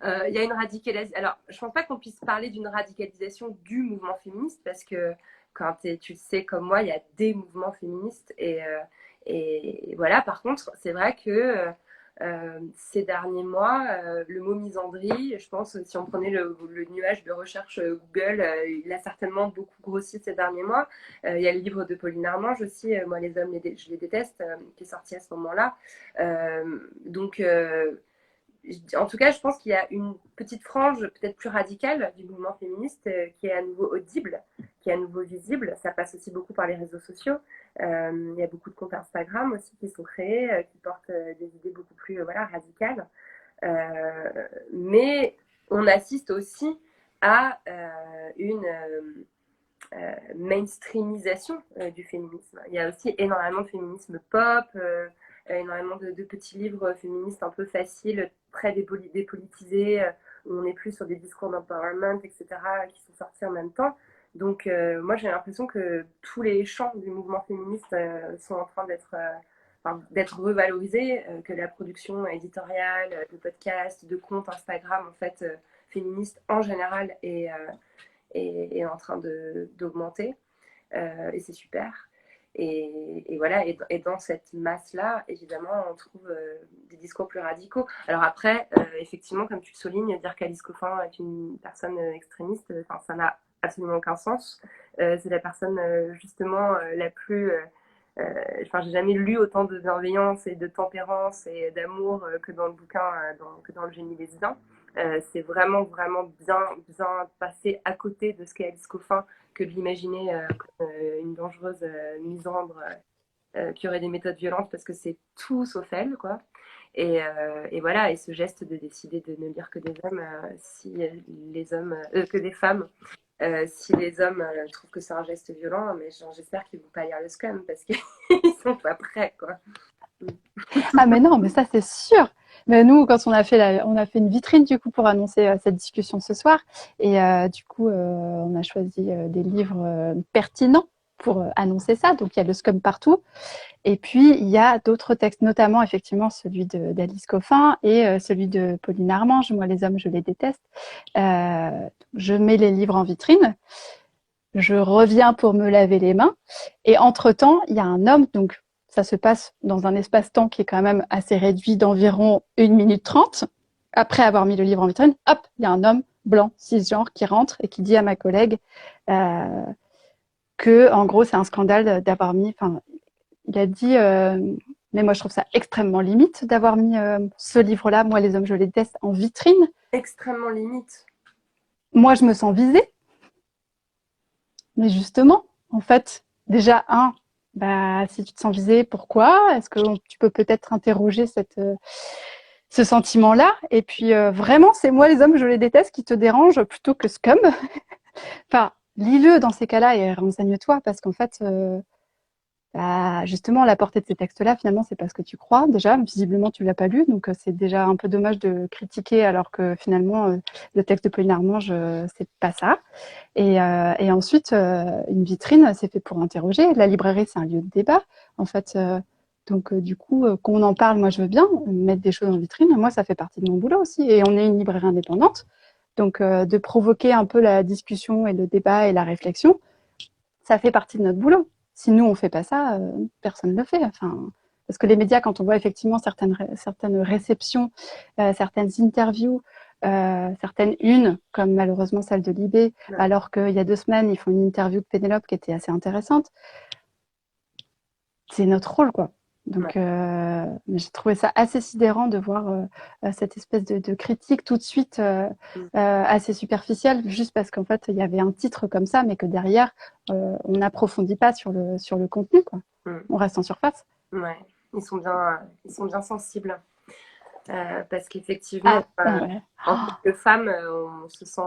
Il y a une radicalisation. Alors, je ne pense pas qu'on puisse parler d'une radicalisation du mouvement féministe parce que quand tu le sais comme moi, il y a des mouvements féministes et voilà. Par contre, c'est vrai que ces derniers mois, le mot misandrie, je pense si on prenait le nuage de recherche Google, il a certainement beaucoup grossi ces derniers mois. Il y a le livre de Pauline Armange aussi, Moi les hommes, je les déteste, qui est sorti à ce moment-là. Donc en tout cas, je pense qu'il y a une petite frange peut-être plus radicale du mouvement féministe qui est à nouveau audible, qui est à nouveau visible. Ça passe aussi beaucoup par les réseaux sociaux. Il y a beaucoup de comptes Instagram aussi qui sont créés, qui portent des idées beaucoup plus voilà, radicales. Mais on assiste aussi à une mainstreamisation du féminisme. Il y a aussi énormément de féminisme pop, énormément de petits livres féministes un peu faciles, très dépolitisés, où on est plus sur des discours d'empowerment, etc., qui sont sortis en même temps. Donc, moi, j'ai l'impression que tous les champs du mouvement féministe sont en train d'être revalorisés, que la production éditoriale, de podcasts, de comptes Instagram, en fait, féministes en général, est en train d'augmenter. Et c'est super. Et voilà, et dans cette masse-là, évidemment, on trouve des discours plus radicaux. Alors après, effectivement, comme tu le soulignes, dire qu'Alice Coffin est une personne extrémiste, ça n'a absolument aucun sens. C'est la personne, justement, la plus... j'ai jamais lu autant de bienveillance et de tempérance et d'amour que dans le bouquin, que dans Le génie lesbien. C'est vraiment, vraiment bien passé à côté de ce qu'est Alice Coffin que de l'imaginer comme une dangereuse misandre qui aurait des méthodes violentes parce que c'est tout sauf elle, quoi. Et voilà, et ce geste de décider de ne lire que des hommes, si les hommes, que des femmes, si les hommes trouvent que c'est un geste violent, mais j'espère qu'ils vont pas lire le scum parce qu'ils sont pas prêts, quoi. Ah mais non, mais ça c'est sûr. Mais nous, quand on a fait une vitrine du coup pour annoncer cette discussion ce soir, et du coup on a choisi des livres pertinents pour annoncer ça. Donc il y a le Scum partout, et puis il y a d'autres textes, notamment effectivement celui d'Alice Coffin et celui de Pauline Armange. Moi les hommes, je les déteste. Je mets les livres en vitrine. Je reviens pour me laver les mains, et entre-temps il y a un homme, donc ça se passe dans un espace-temps qui est quand même assez réduit d'environ 1 minute 30. Après avoir mis le livre en vitrine, hop, il y a un homme blanc, cisgenre, qui rentre et qui dit à ma collègue que, en gros, c'est un scandale d'avoir mis... Enfin, il a dit... mais moi, je trouve ça extrêmement limite d'avoir mis ce livre-là, Moi, les hommes, je les déteste, en vitrine. Extrêmement limite. Moi, je me sens visée. Mais justement, en fait, déjà, si tu te sens visée, pourquoi? Est-ce que tu peux peut-être interroger ce sentiment-là? Et puis, vraiment, c'est Moi, les hommes, je les déteste qui te dérange plutôt que Scum. Enfin, lis-le dans ces cas-là et renseigne-toi parce qu'en fait, justement, la portée de ces textes-là, finalement, c'est pas ce que tu crois. Déjà, visiblement, tu l'as pas lu, donc c'est déjà un peu dommage de critiquer alors que finalement, le texte de Pauline Armange, c'est pas ça. Et ensuite, une vitrine, c'est fait pour interroger. La librairie, c'est un lieu de débat, en fait. Donc, du coup, qu'on en parle, moi, je veux bien mettre des choses en vitrine. Moi, ça fait partie de mon boulot aussi. Et on est une librairie indépendante. Donc, de provoquer un peu la discussion et le débat et la réflexion, ça fait partie de notre boulot. Si nous, on fait pas ça, personne ne le fait. Enfin, parce que les médias, quand on voit effectivement certaines réceptions, certaines interviews, certaines unes, comme malheureusement celle de Libé, alors qu'il y a 2 semaines, ils font une interview de Pénélope qui était assez intéressante. C'est notre rôle, quoi. Donc, mais j'ai trouvé ça assez sidérant de voir cette espèce de critique tout de suite assez superficielle, juste parce qu'en fait, il y avait un titre comme ça, mais que derrière, on n'approfondit pas sur le contenu, quoi. On reste en surface. Ouais, ils sont bien sensibles. Parce qu'effectivement, ouais. en tant que femme, on se sent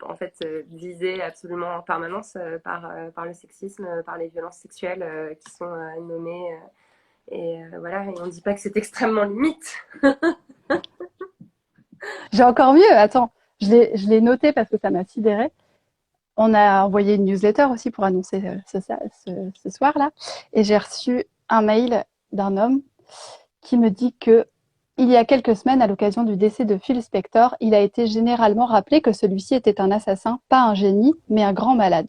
en fait visée absolument en permanence par le sexisme, par les violences sexuelles qui sont nommées. Et voilà, et on ne dit pas que c'est extrêmement limite. J'ai encore mieux. Attends, je l'ai noté parce que ça m'a sidéré. On a envoyé une newsletter aussi pour annoncer ce soir-là. Et j'ai reçu un mail d'un homme qui me dit que il y a quelques semaines, à l'occasion du décès de Phil Spector, il a été généralement rappelé que celui-ci était un assassin, pas un génie, mais un grand malade.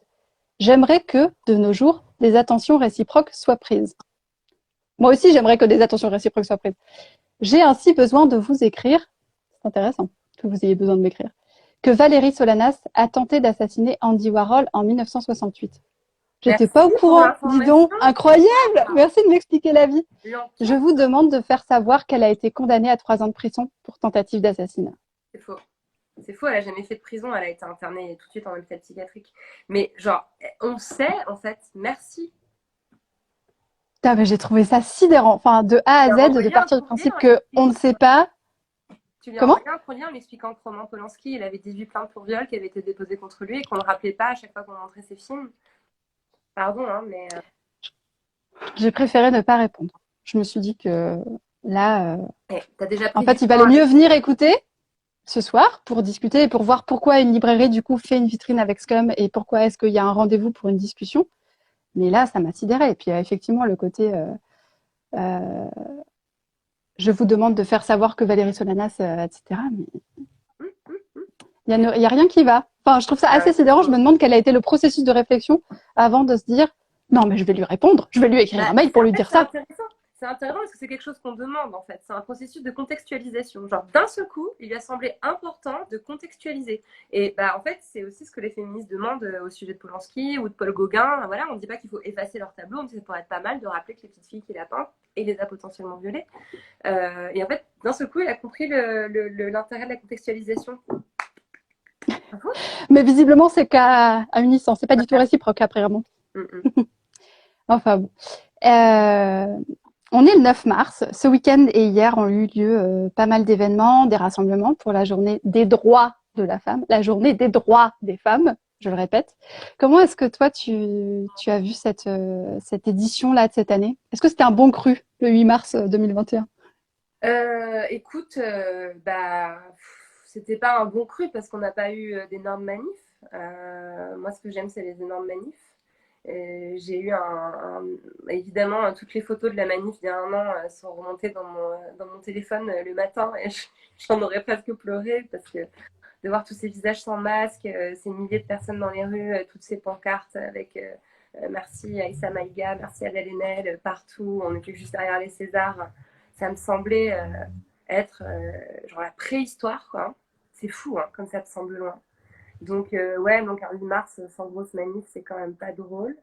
J'aimerais que, de nos jours, des attentions réciproques soient prises. Moi aussi, j'aimerais que des attentions réciproques soient prises. J'ai ainsi besoin de vous écrire, c'est intéressant que vous ayez besoin de m'écrire, que Valérie Solanas a tenté d'assassiner Andy Warhol en 1968. J'étais pas au courant, dis donc, incroyable. Merci de m'expliquer la vie. Je vous demande de faire savoir qu'elle a été condamnée à 3 ans de prison pour tentative d'assassinat. C'est faux. C'est faux, elle a jamais fait de prison, elle a été internée tout de suite en hôpital psychiatrique. Mais genre, on sait, en fait, merci. Putain, mais j'ai trouvé ça sidérant. Enfin, de A à Z, de partir du principe qu'on ne sait pas. Tu lui as envoyé un courrier en m'expliquant que Roman Polanski, il avait 18 plaintes pour viol qui avaient été déposées contre lui et qu'on ne le rappelait pas à chaque fois qu'on montrait ses films. Pardon, hein, mais... J'ai préféré ne pas répondre. Je me suis dit que là... t'as déjà en fait, il valait mieux venir écouter ce soir pour discuter et pour voir pourquoi une librairie, du coup, fait une vitrine avec Scum et pourquoi est-ce qu'il y a un rendez-vous pour une discussion. Mais là, ça m'a sidéré. Et puis, effectivement, le côté... je vous demande de faire savoir que Valérie Solanas, etc. Mais il y a rien qui va. Enfin, je trouve ça assez sidérant. Je me demande quel a été le processus de réflexion avant de se dire non, mais je vais lui répondre, je vais lui écrire un mail pour lui dire ça. C'est intéressant parce que c'est quelque chose qu'on demande en fait. C'est un processus de contextualisation. Genre d'un seul coup, il lui a semblé important de contextualiser. Et bah en fait, c'est aussi ce que les féministes demandent au sujet de Polanski ou de Paul Gauguin. Voilà, on ne dit pas qu'il faut effacer leur tableau, on dit que ça pourrait être pas mal de rappeler que les petites filles qu'il a peintes et les a potentiellement violées. Et en fait, d'un seul coup, il a compris l'intérêt de la contextualisation. Mais visiblement, c'est qu'à une licence. C'est pas du tout réciproque après, vraiment. Enfin bon. On est le 9 mars. Ce week-end et hier ont eu lieu pas mal d'événements, des rassemblements pour la journée des droits de la femme, la journée des droits des femmes, je le répète. Comment est-ce que toi, tu as vu cette édition-là de cette année? Est-ce que c'était un bon cru, le 8 mars 2021? Écoute, c'était pas un bon cru parce qu'on n'a pas eu d'énormes manifs. Moi, ce que j'aime, c'est les énormes manifs. J'ai eu évidemment toutes les photos de la manif d'il y a un an sont remontées dans mon téléphone le matin et j'en aurais presque pleuré parce que de voir tous ces visages sans masque, ces milliers de personnes dans les rues, toutes ces pancartes avec merci à Issa Maïga, merci à Adèle Haenel, partout, on était juste derrière les Césars. Ça me semblait être genre la préhistoire, quoi. C'est fou, hein, comme ça te semble loin. Donc, ouais, donc un 8 mars sans grosse manif, c'est quand même pas drôle.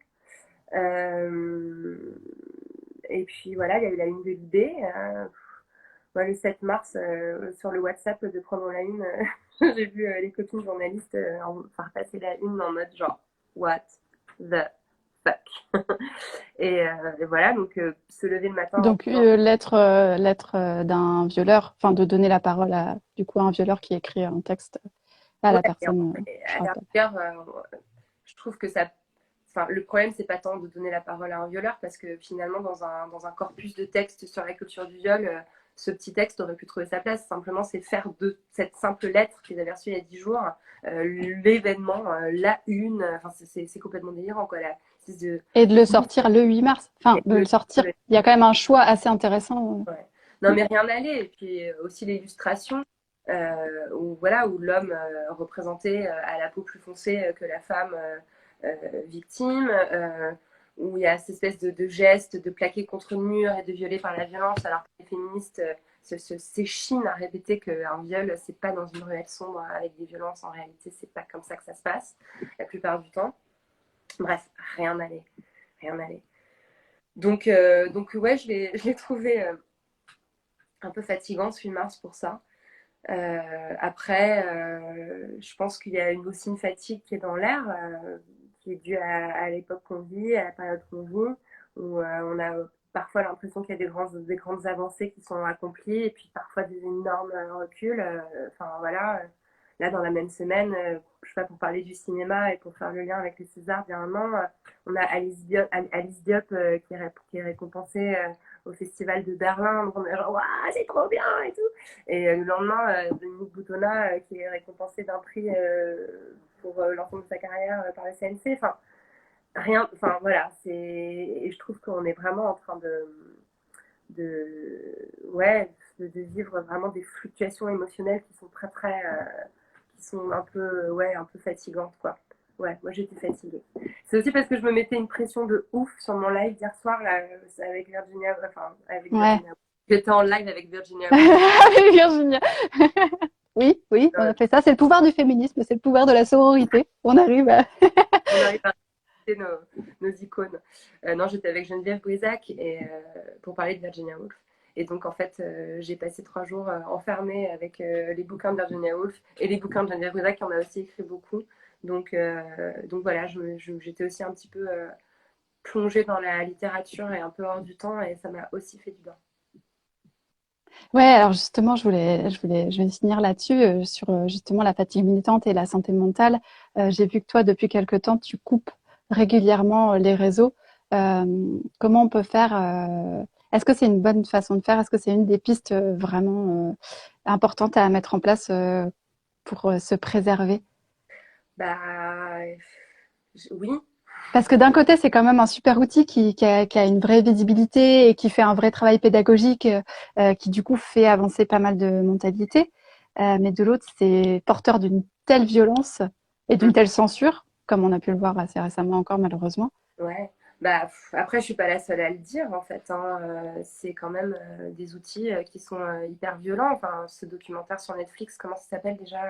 Et puis voilà, il y a eu la une de l'IB. Moi, le 7 mars, sur le WhatsApp de Prenons la Une, j'ai vu les copines journalistes faire passer la une en mode genre, what the fuck. Et voilà, donc se lever le matin. Donc lettre d'un violeur, enfin de donner la parole à du coup un violeur qui écrit un texte à la personne. À la rigueur, je trouve que ça. Enfin, le problème, c'est pas tant de donner la parole à un violeur, parce que finalement, dans un corpus de textes sur la culture du viol, ce petit texte aurait pu trouver sa place. Simplement, c'est faire de cette simple lettre qu'ils avaient reçue il y a 10 jours l'événement, la une. Enfin, c'est complètement délirant, quoi. Et de le sortir le 8 mars. Enfin, de le sortir. Il y a quand même un choix assez intéressant. Ouais. Non, mais rien n'allait. Et puis aussi l'illustration. Où l'homme représenté à la peau plus foncée que la femme victime, où il y a cette espèce de geste de plaquer contre le mur et de violer par la violence, alors que les féministes s'échinent à répéter qu'un viol, c'est pas dans une ruelle sombre avec des violences. En réalité, c'est pas comme ça que ça se passe la plupart du temps. Bref, rien n'allait. Donc ouais, je l'ai trouvé un peu fatigant ce 8 mars pour ça. Après, je pense qu'il y a aussi une fatigue qui est dans l'air, qui est due à l'époque qu'on vit, à la période qu'on vit, où on a parfois l'impression qu'il y a des grandes avancées qui sont accomplies, et puis parfois des énormes reculs. Enfin voilà, là dans la même semaine, je sais pas, pour parler du cinéma et pour faire le lien avec les Césars, bien un an, on a Alice Diop qui est récompensée au Festival de Berlin. Donc on est genre, waouh, c'est trop bien et tout. Et le lendemain, Dominique Boutonna, qui est récompensée d'un prix pour l'ensemble de sa carrière par le CNC. Enfin, rien. Enfin, voilà. Et je trouve qu'on est vraiment en train ouais, de vivre vraiment des fluctuations émotionnelles qui sont qui sont ouais, un peu fatigantes, quoi. Ouais, moi j'étais fatiguée. C'est aussi parce que je me mettais une pression de ouf sur mon live d'hier soir là, avec Virginia. Enfin, avec Ouais. Virginia. J'étais en live avec Virginia. Avec Virginia. Oui, oui, on a fait ça. C'est le pouvoir du féminisme, c'est le pouvoir de la sororité. On arrive à... On arrive à respecter nos icônes. Non, j'étais avec Geneviève Brisac pour parler de Virginia Woolf. Et donc, en fait, j'ai passé 3 jours enfermée avec les bouquins de Virginia Woolf et les bouquins de Geneviève Brisac, qui en a aussi écrit beaucoup. Donc voilà, j'étais aussi un petit peu plongée dans la littérature et un peu hors du temps, et ça m'a aussi fait du bien. Ouais, alors justement, je vais finir là-dessus, sur justement la fatigue militante et la santé mentale. J'ai vu que toi, depuis quelque temps, tu coupes régulièrement les réseaux. Comment on peut faire est-ce que c'est une bonne façon de faire? Est-ce que c'est une des pistes vraiment importantes à mettre en place pour se préserver? Bah, oui. Parce que d'un côté, c'est quand même un super outil qui a une vraie visibilité et qui fait un vrai travail pédagogique, qui du coup fait avancer pas mal de mentalités. Mais de l'autre, c'est porteur d'une telle violence et d'une telle censure, comme on a pu le voir assez récemment encore malheureusement. Ouais. Bah, après, je suis pas la seule à le dire, en fait, hein. C'est quand même des outils qui sont hyper violents. Enfin, ce documentaire sur Netflix, comment ça s'appelle déjà?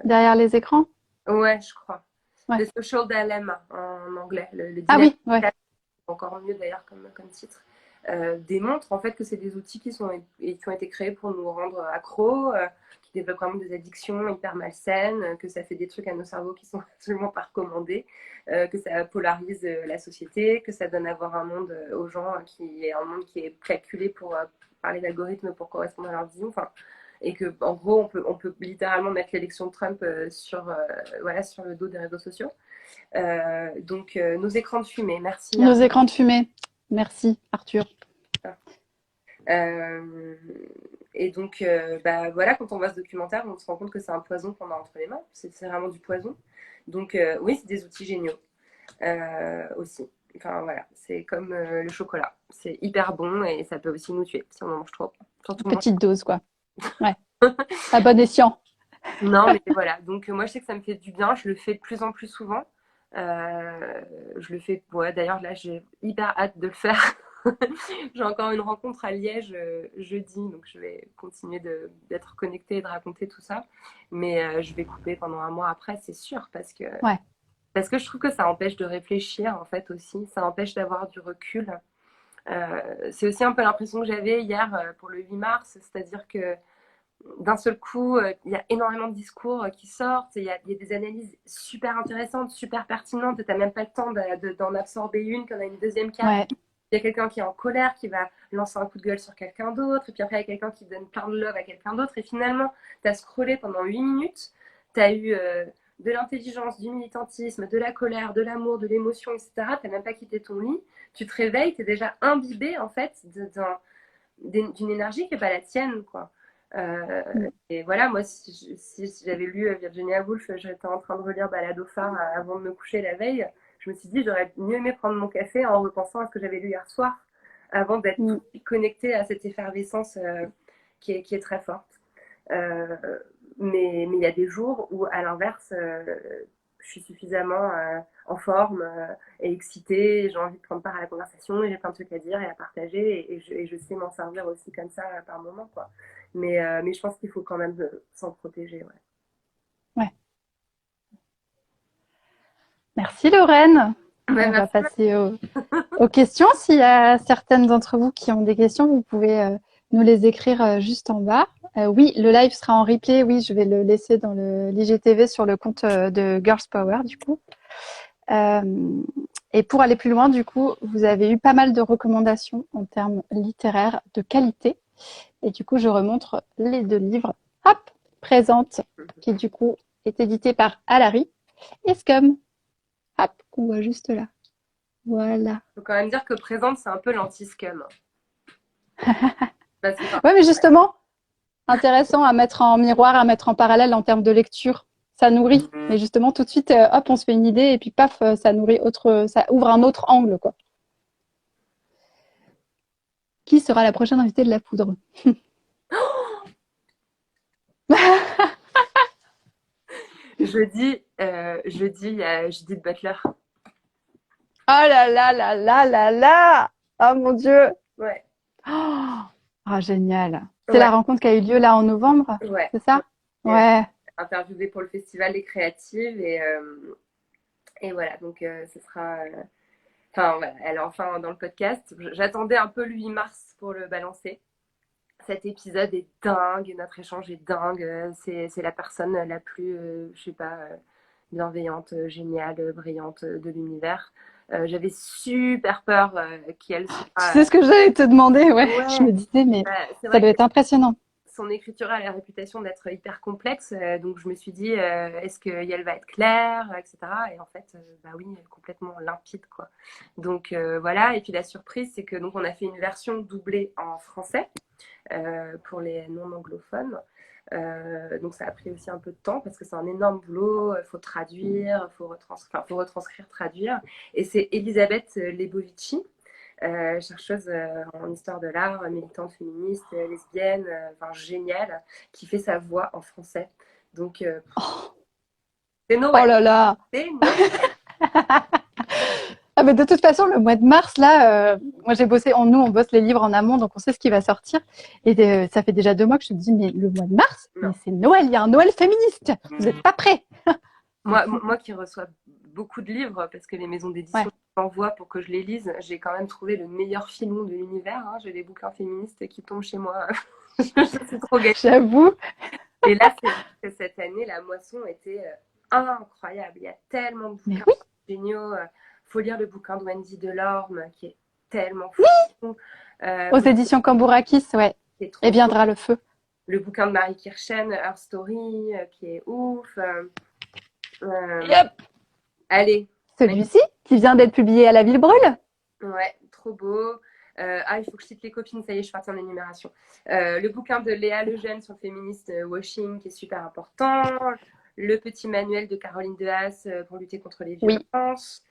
Derrière les écrans? Ouais, je crois. Ouais. The Social Dilemma en anglais. Le Ah dilemme oui, ouais. social, encore mieux d'ailleurs comme titre. Démontre en fait que c'est des outils qui ont été créés pour nous rendre accros, qui développent vraiment des addictions hyper malsaines, que ça fait des trucs à nos cerveaux qui sont absolument pas recommandés, que ça polarise la société, que ça donne à voir un monde aux gens qui est un monde qui est calculé par les algorithmes pour correspondre à leur vision. Enfin, et que en gros on peut littéralement mettre l'élection de Trump voilà, sur le dos des réseaux sociaux. Donc nos écrans de fumée, merci Nos Arthur. écrans de fumée. Merci Arthur. Et donc, bah, voilà, quand on voit ce documentaire, on se rend compte que c'est un poison qu'on a entre les mains. C'est vraiment du poison. Donc, oui, c'est des outils géniaux aussi. Enfin, voilà, c'est comme le chocolat. C'est hyper bon et ça peut aussi nous tuer si on en mange trop. Surtout moi. Petite dose, quoi. Ouais. À bon escient. Non, mais voilà. Donc, moi, je sais que ça me fait du bien. Je le fais de plus en plus souvent. Je le fais. Ouais, d'ailleurs, là, j'ai hyper hâte de le faire. J'ai encore une rencontre à Liège jeudi, donc je vais continuer d'être connectée et de raconter tout ça. Mais je vais couper pendant un mois après, c'est sûr, Ouais. parce que je trouve que ça empêche de réfléchir, en fait, aussi. Ça empêche d'avoir du recul. C'est aussi un peu l'impression que j'avais hier pour le 8 mars, c'est-à-dire que d'un seul coup, il y a énormément de discours qui sortent, il y a des analyses super intéressantes, super pertinentes, tu n'as même pas le temps d'en absorber une, qu'on a une deuxième qui arrive. Ouais. Il y a quelqu'un qui est en colère, qui va lancer un coup de gueule sur quelqu'un d'autre, et puis après, il y a quelqu'un qui donne plein de love à quelqu'un d'autre, et finalement, tu as scrollé pendant 8 minutes, tu as eu de l'intelligence, du militantisme, de la colère, de l'amour, de l'émotion, etc. Tu n'as même pas quitté ton lit, tu te réveilles, tu es déjà imbibé, en fait, d'une énergie qui n'est pas la tienne, quoi. Et voilà, moi, si j'avais lu Virginia Woolf, j'étais en train de relire Balade au phare avant de me coucher la veille. Je me suis dit, j'aurais mieux aimé prendre mon café en repensant à ce que j'avais lu hier soir, avant d'être Mm. connectée à cette effervescence qui est très forte. Euh, mais il y a des jours où, à l'inverse, je suis suffisamment en forme et excitée, j'ai envie de prendre part à la conversation et j'ai plein de trucs à dire et à partager et je sais m'en servir aussi comme ça par moment, quoi. Mais je pense qu'il faut quand même s'en protéger, ouais. Ouais. Merci Lorraine. Ouais, On va merci. passer aux questions. S'il y a certaines d'entre vous qui ont des questions, vous pouvez nous les écrire juste en bas. Oui, le live sera en replay. Oui, je vais le laisser dans le l'IGTV sur le compte de Girls Power, du coup. Et pour aller plus loin, du coup, vous avez eu pas mal de recommandations en termes littéraires de qualité. Et du coup, je remontre les 2 livres. Hop, Présente, qui du coup est édité par Alary, et Scum, hop, qu'on voit juste là. Voilà. Faut quand même dire que Présente, c'est un peu l'anti-scum. Parce que, enfin, Ouais, mais justement, intéressant à mettre en miroir, à mettre en parallèle en termes de lecture. Ça nourrit. Mais justement, tout de suite, hop, on se fait une idée et puis paf, ça nourrit ça ouvre un autre angle, quoi. Qui sera la prochaine invitée de la poudre? jeudi, il y a Judith Butler. Oh là là là là là là! Oh mon Dieu! Ouais. Ah, génial. C'est Ouais. la rencontre qui a eu lieu là en novembre, Ouais. c'est ça? Ouais. Ouais. Interviewée pour le Festival des Créatives et voilà, donc ce sera. Enfin, voilà, elle est enfin dans le podcast. J'attendais un peu le 8 mars pour le balancer. Cet épisode est dingue, notre échange est dingue. C'est la personne la plus, je sais pas, bienveillante, géniale, brillante de l'univers. J'avais super peur qu'elle soit. Tu sais ce que j'allais te demander, ouais. Je me disais, mais C'est ça vrai doit que être impressionnant. son écriture a la réputation d'être hyper complexe, donc je me suis dit, est-ce qu'elle va être claire, etc. Et en fait, bah oui, elle est complètement limpide, quoi. Donc voilà, et puis la surprise, c'est que donc on a fait une version doublée en français pour les non-anglophones. Donc ça a pris aussi un peu de temps parce que c'est un énorme boulot, il faut traduire, faut retranscrire, traduire. Et c'est Elisabeth Lebovici, chercheuse en histoire de l'art, militante féministe, lesbienne, enfin géniale, qui fait sa voix en français. Donc c'est Oh Noël. là là! C'est Noël. Ah, mais de toute façon, le mois de mars, là, moi j'ai bossé, on bosse les livres en amont, donc on sait ce qui va sortir. Et ça fait déjà 2 mois que je te dis, mais le mois de mars, mais c'est Noël, il y a un Noël féministe. Vous n'êtes pas prêts. Moi qui reçois beaucoup de livres, parce que les maisons d'édition m'envoient pour que je les lise, j'ai quand même trouvé le meilleur filon de l'univers. Hein. J'ai des bouquins féministes qui tombent chez moi. Je suis trop gâtée. J'avoue. Et là, c'est que cette année, la moisson était incroyable. Il y a tellement de bouquins géniaux. Faut lire le bouquin de Wendy Delorme, qui est tellement fou. Aux éditions Cambourakis, ouais. Et viendra le feu. Le bouquin de Marie Kirchen, Her Story, qui est ouf. Yep. Allez. Celui-ci, qui vient d'être publié à La Ville Brûle. Ouais, trop beau. Il faut que je cite les copines, ça y est, je suis partie en énumération. Le bouquin de Léa Lejeune sur le féministe washing, qui est super important. Le petit manuel de Caroline Dehaas pour lutter contre les violences.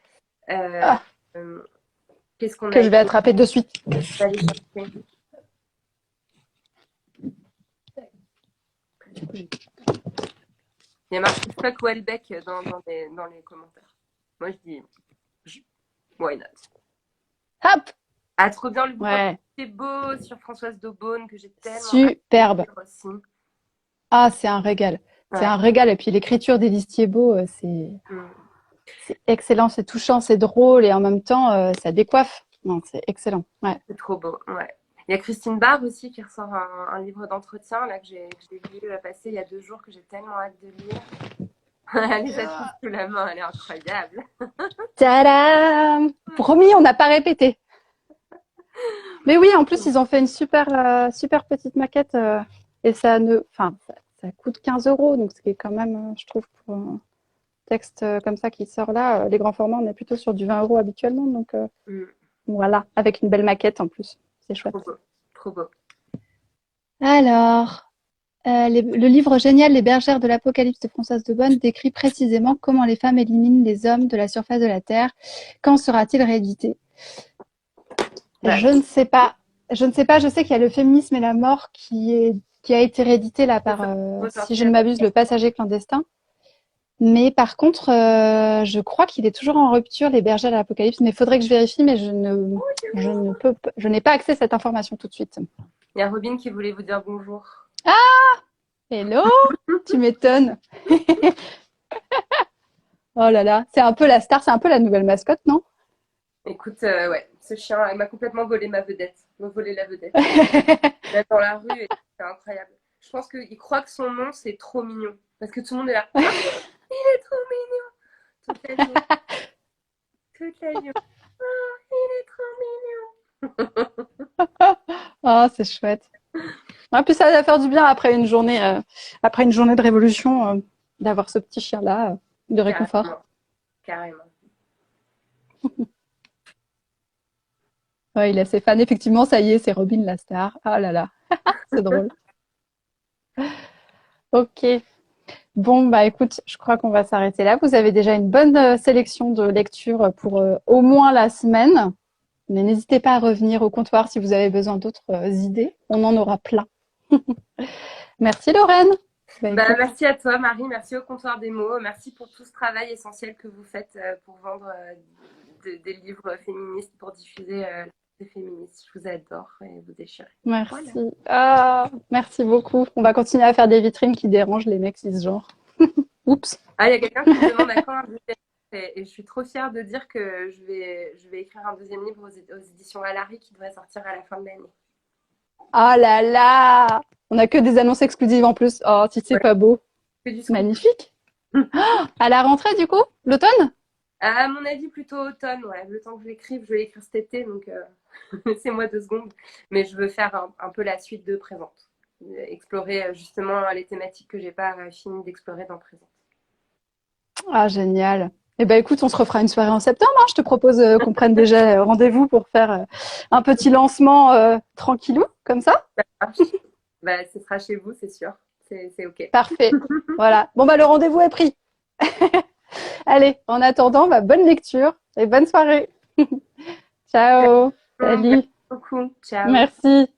Qu'est-ce qu'on a? Que je vais attraper de suite. Il y a marqué Fuck Welbeck dans les commentaires. Moi, je dis why not? Hop! Ah, trop bien le bouquin. C'est beau sur Françoise Daubonne que j'ai tellement. Superbe. Aussi. Ah, c'est un régal. C'est un régal. Et puis l'écriture d'Élise Thiebaud, c'est excellent, c'est touchant, c'est drôle et en même temps, ça décoiffe. Non, c'est excellent. Ouais. C'est trop beau. Ouais. Il y a Christine Barre aussi qui ressort un livre d'entretien là que j'ai vu passer il y a 2 jours que j'ai tellement hâte de lire. Elle les a tous sous la main, elle est incroyable. Tadam! Promis, on n'a pas répété. Mais oui, en plus, ils ont fait une super petite maquette et ça coûte 15 €, donc c'est quand même, je trouve, pour un texte comme ça qui sort là, les grands formats, on est plutôt sur du 20 € habituellement, donc voilà, avec une belle maquette en plus, c'est chouette. Trop beau. Alors, le livre génial Les bergères de l'Apocalypse de Françoise Daubonne décrit précisément comment les femmes éliminent les hommes de la surface de la Terre. Quand sera-t-il réédité? Je ne sais pas. Je sais qu'il y a Le féminisme et la mort qui a été réédité là par, si je ne m'abuse, Le passager clandestin. Mais par contre, je crois qu'il est toujours en rupture, Les bergères de l'Apocalypse. Mais il faudrait que je vérifie, mais je n'ai pas accès à cette information tout de suite. Il y a Robin qui voulait vous dire bonjour. Ah! Hello! Tu m'étonnes. Oh là là, c'est un peu la star, c'est un peu la nouvelle mascotte, non? Écoute, Écoute, ouais, ce chien, il m'a complètement volé ma vedette. Il m'a volé la vedette. Là, dans la rue, et c'est incroyable. Je pense qu'il croit que son nom, c'est trop mignon. Parce que tout le monde est là. Ah, il est trop mignon. Toute la nuit. Toute la nuit. Ah, il est trop mignon. Ah, c'est chouette. Ah, puis ça va faire du bien après une journée de révolution, d'avoir ce petit chien-là, de réconfort. Carrément. Ouais, il a ses fans. Effectivement, ça y est, c'est Robin la star. Ah là là, c'est drôle. Ok. Bon, bah écoute, je crois qu'on va s'arrêter là. Vous avez déjà une bonne sélection de lectures pour au moins la semaine. Mais n'hésitez pas à revenir au comptoir si vous avez besoin d'autres idées. On en aura plein. Merci Lorraine. Merci à toi Marie, merci au comptoir des mots, merci pour tout ce travail essentiel que vous faites pour vendre des livres féministes, pour diffuser les féministes. Je vous adore et vous déchirez. Merci. Voilà. Ah, merci beaucoup. On va continuer à faire des vitrines qui dérangent les mecs cisgenres. Oups. Ah, il y a quelqu'un qui me demande à quand un deuxième livre et je suis trop fière de dire que je vais écrire un deuxième livre aux éditions Alary qui devrait sortir à la fin de l'année. Ah là là! On n'a que des annonces exclusives en plus. Oh, si c'est pas beau. Magnifique. À la rentrée, du coup? L'automne? À mon avis, plutôt automne. Ouais. Le temps que je l'écrive, je vais l'écrire cet été, donc laissez-moi 2 secondes. Mais je veux faire un peu la suite de Présente. Explorer justement les thématiques que j'ai pas fini d'explorer dans Présente. Ah, génial. Eh ben, écoute, on se refera une soirée en septembre. Hein. Je te propose qu'on prenne déjà rendez-vous pour faire un petit lancement tranquillou, comme ça. Ce sera chez vous, c'est sûr. C'est OK. Parfait. Voilà. Bon, bah, le rendez-vous est pris. Allez, en attendant, bonne lecture et bonne soirée. Ciao. Salut. Merci beaucoup. Ciao. Merci.